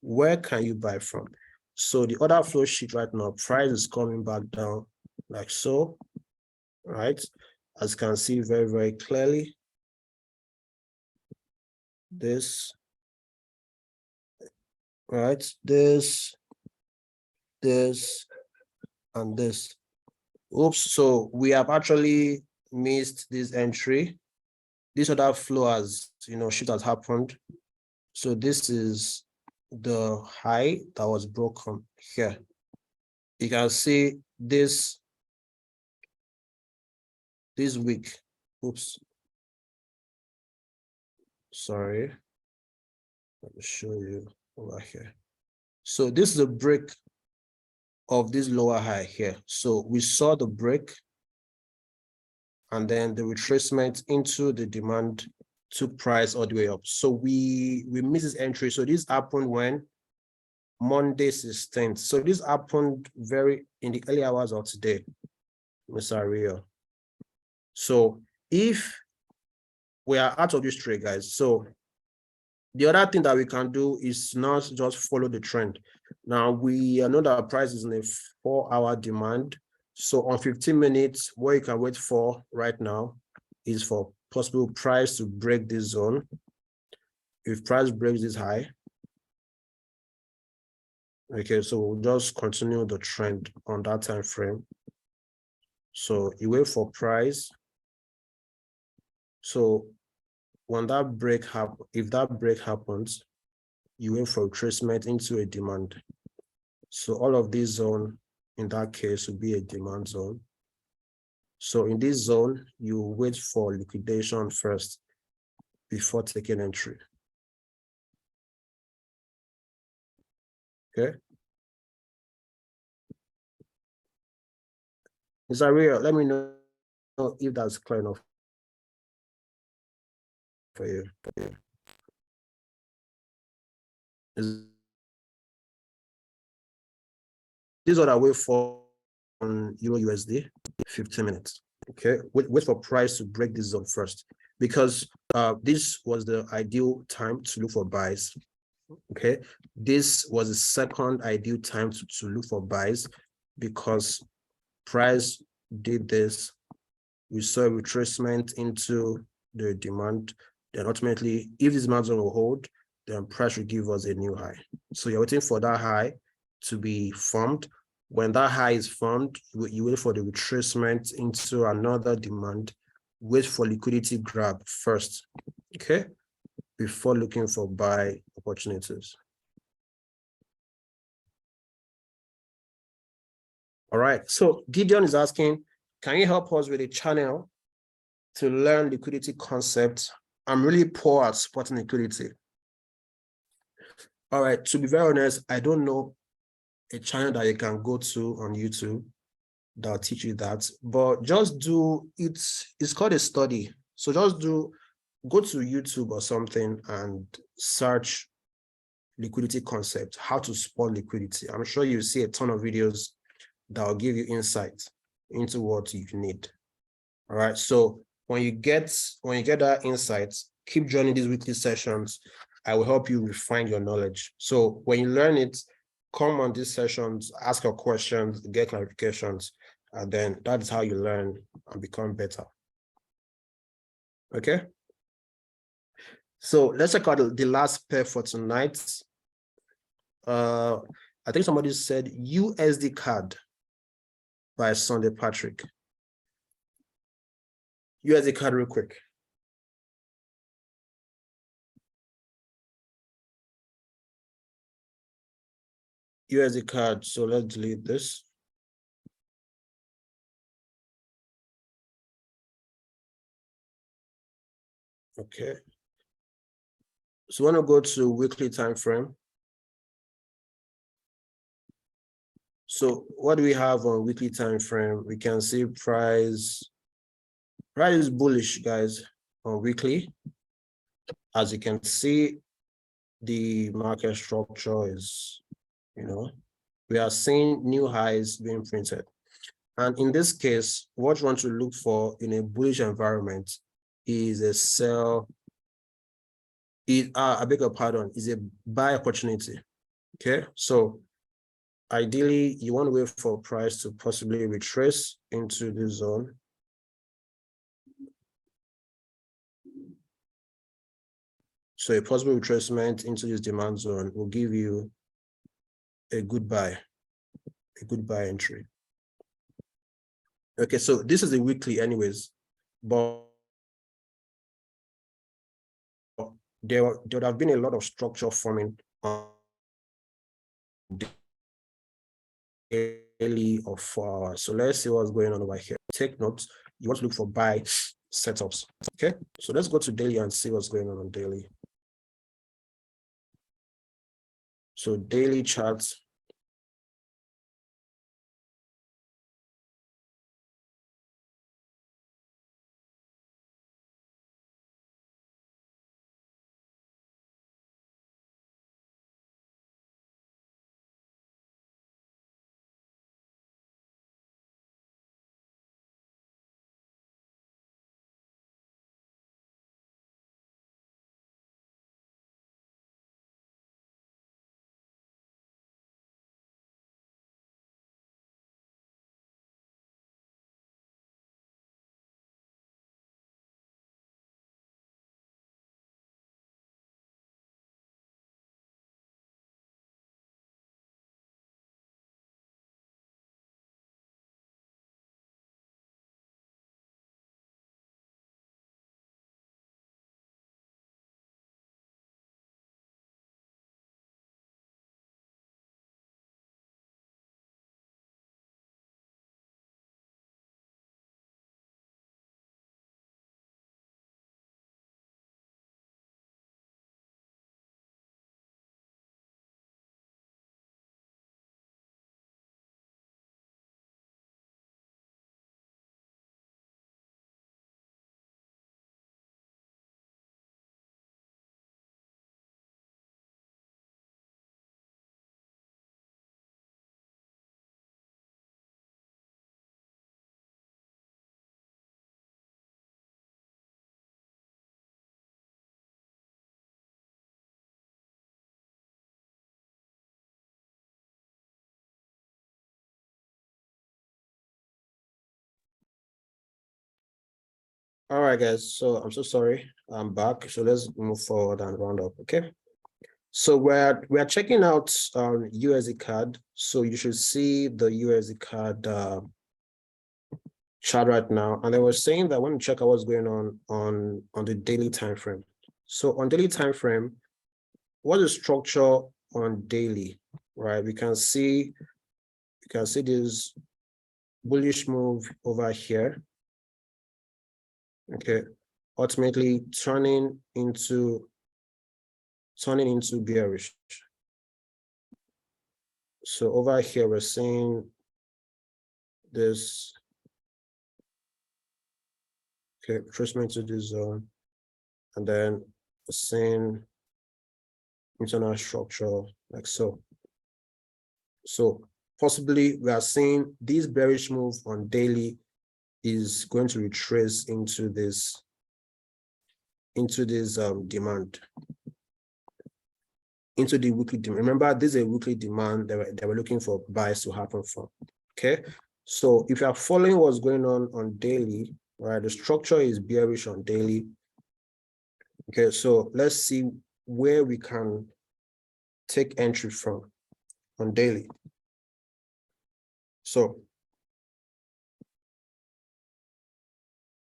where can you buy from? So the order flow sheet right now, price is coming back down like so, right? As you can see very, very clearly, this, right? This, and this. Oops, so we have actually missed this entry. This order flow has, shift has happened. So this is the high that was broken here. You can see this week. Oops. Sorry. Let me show you over here. So this is a break of this lower high here. So we saw the break and then the retracement into the demand took price all the way up. So we missed this entry. So this happened when Monday 16th. So this happened in the early hours of today, Mr. Rio. So if we are out of this trade, guys, so the other thing that we can do is not just follow the trend. Now we know that our price is in a 4-hour demand. So on 15 minutes, what you can wait for right now is for possible price to break this zone. If price breaks this high, okay, so we'll just continue the trend on that time frame. So you wait for price. So when that break happens, if that break happens, you wait for retracement into a demand. So all of this zone in that case will be a demand zone. So in this zone, you wait for liquidation first before taking entry. Okay. Is that real? Let me know if that's clear enough for you. Is this what I wait for on Euro USD? 15 minutes. Okay. Wait for price to break this zone first, because this was the ideal time to look for buys. Okay. This was the second ideal time to look for buys, because price did this. We saw a retracement into the demand. Then ultimately, if this demand zone will hold, then price will give us a new high. So you're waiting for that high to be formed. When that high is formed, you wait for the retracement into another demand. Wait for liquidity grab first, okay, before looking for buy opportunities. All right, so Gideon is asking, can you help us with a channel to learn liquidity concepts? I'm really poor at spotting liquidity. All right, to be very honest, I don't know a channel that you can go to on YouTube that'll teach you that, but just do, it's called a study. So just go to YouTube or something and search liquidity concept, how to spot liquidity. I'm sure you see a ton of videos that will give you insight into what you need. All right, so when you get that insight, keep joining these weekly sessions. I will help you refine your knowledge. So when you learn it, come on these sessions, ask your questions, get clarifications, and then that is how you learn and become better. Okay. So let's check out the last pair for tonight. I think somebody said USD CAD by Sunday Patrick. USD CAD real quick. USD CAD, so let's delete this. Okay. So when I go to weekly time frame. So what do we have on weekly time frame? We can see price is bullish, guys, on weekly. As you can see, the market structure is, we are seeing new highs being printed. And in this case, what you want to look for in a bullish environment is a sell, I beg your pardon, is a buy opportunity. Okay, so ideally, you want to wait for price to possibly retrace into this zone. So a possible retracement into this demand zone will give you a good buy entry. Okay, so this is a weekly anyways, but there would have been a lot of structure forming on daily or 4 hours. So let's see what's going on over here. Take notes. You want to look for buy setups. Okay, so let's go to daily and see what's going on daily. So daily charts. All right, guys. So I'm so sorry. I'm back. So let's move forward and round up. Okay. So we're checking out USD CAD. So you should see the USD CAD chart right now. And they were saying that when you check out what's going on the daily time frame. So on daily time frame, what is structure on daily, right? We can see this bullish move over here. Okay, ultimately turning into bearish. So over here we're seeing this, okay, retracement to this zone, and then we're seeing internal structure like so. So possibly we are seeing this bearish move on daily is going to retrace into this demand, into the weekly demand. Remember, this is a weekly demand that they were looking for buys to happen from. Okay, so if you are following what's going on daily, right, the structure is bearish on daily. Okay, so let's see where we can take entry from on daily. So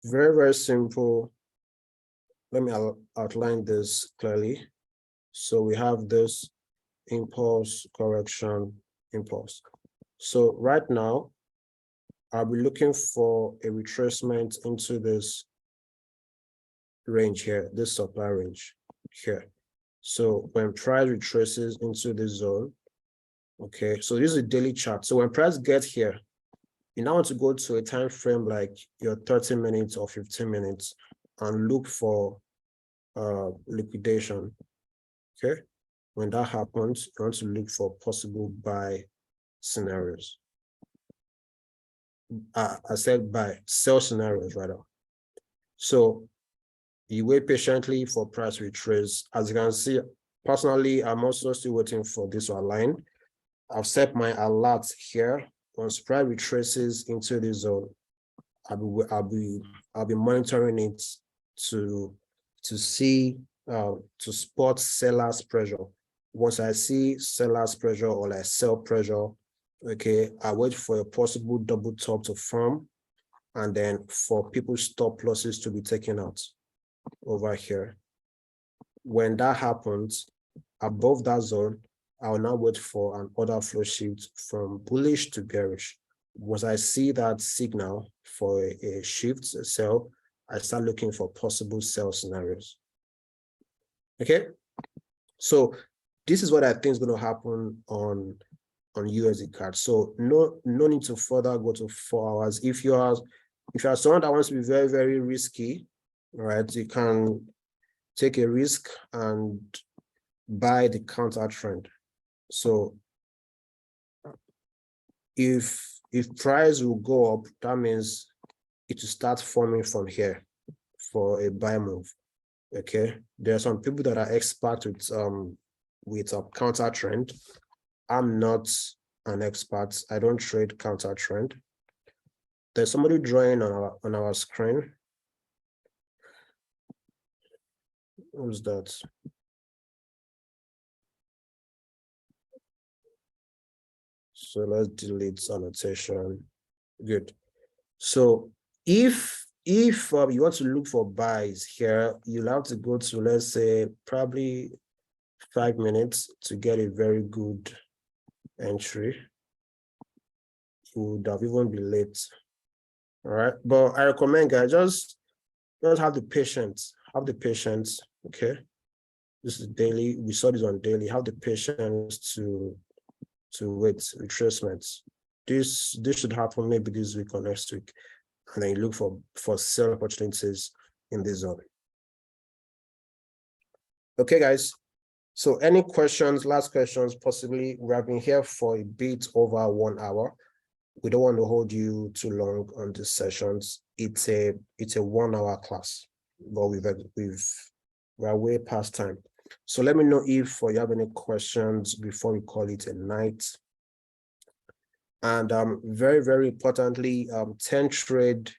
very, very simple. Let me outline this clearly. So we have this impulse, correction, impulse. So right now, I'll be looking for a retracement into this range here, this supply range here. So when price retraces into this zone, okay, so this is a daily chart. So when price gets here, you now want to go to a time frame like your 30 minutes or 15 minutes and look for liquidation. Okay, when that happens, you want to look for possible buy scenarios. I said buy, sell scenarios rather. So you wait patiently for price retrace. As you can see, personally, I'm also still waiting for this to align. I've set my alerts here. Once price retraces into this zone, I'll be monitoring it to see to spot sellers pressure. Once I see sellers pressure or like sell pressure, okay, I wait for a possible double top to form, and then for people's stop losses to be taken out over here. When that happens, above that zone, I'll now wait for an order flow shift from bullish to bearish. Once I see that signal for a shift, a sell, I start looking for possible sell scenarios. Okay, so this is what I think is going to happen on USD CAD. So no need to further go to 4 hours. If you are someone that wants to be very, very risky, right, you can take a risk and buy the counter trend. So if price will go up, that means it will start forming from here for a buy move. Okay, there are some people that are expert with a counter trend. I'm not an expert. I don't trade counter trend. There's somebody drawing on our screen. Who's that? So let's delete annotation. Good. So if you want to look for buys here, you'll have to go to, let's say, probably 5 minutes to get a very good entry. You would have even been late. All right, but I recommend, guys, just have the patience. Have the patience. Okay, this is daily. We saw this on daily. Have the patience to wait retracements. This should happen maybe this week or next week, and then you look for sell opportunities in this zone. Okay, guys. So any questions, last questions, possibly? We have been here for a bit over 1 hour. We don't want to hold you too long on these sessions. It's a 1 hour class, but we're way past time. So let me know if you have any questions before we call it a night. And very, very importantly, 10 trade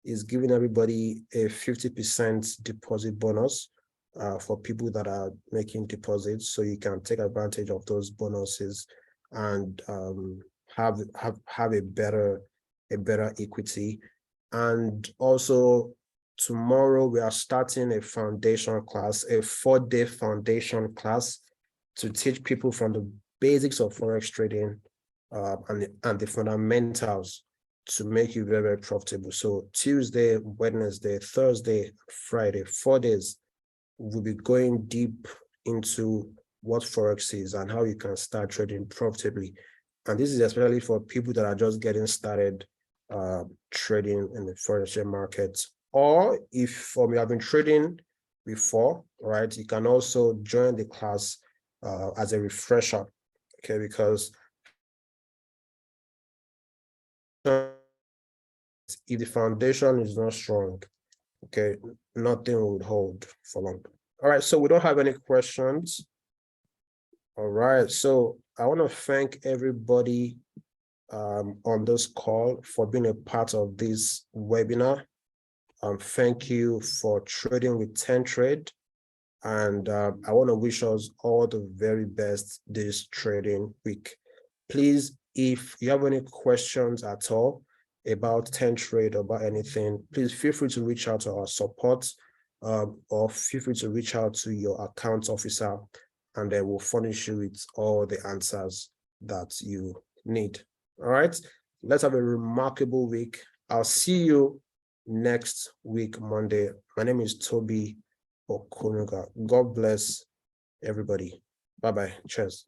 is giving everybody a 50% deposit bonus for people that are making deposits. So you can take advantage of those bonuses and have a better equity. And also tomorrow we are starting a foundation class, a 4-day foundation class to teach people from the basics of Forex trading and the fundamentals to make you very, very profitable. So Tuesday, Wednesday, Thursday, Friday, 4 days, we'll be going deep into what Forex is and how you can start trading profitably. And this is especially for people that are just getting started trading in the Forex market. Or if you have been trading before, right, you can also join the class as a refresher, okay, because if the foundation is not strong, okay, nothing would hold for long. All right, so we don't have any questions. All right, so I want to thank everybody on this call for being a part of this webinar. Thank you for trading with TenTrade. And I want to wish us all the very best this trading week. Please, if you have any questions at all about TenTrade, about anything, please feel free to reach out to our support or feel free to reach out to your account officer, and they will furnish you with all the answers that you need. All right, let's have a remarkable week. I'll see you next week, Monday. My name is Toby Okunuga. God bless everybody. Bye-bye. Cheers.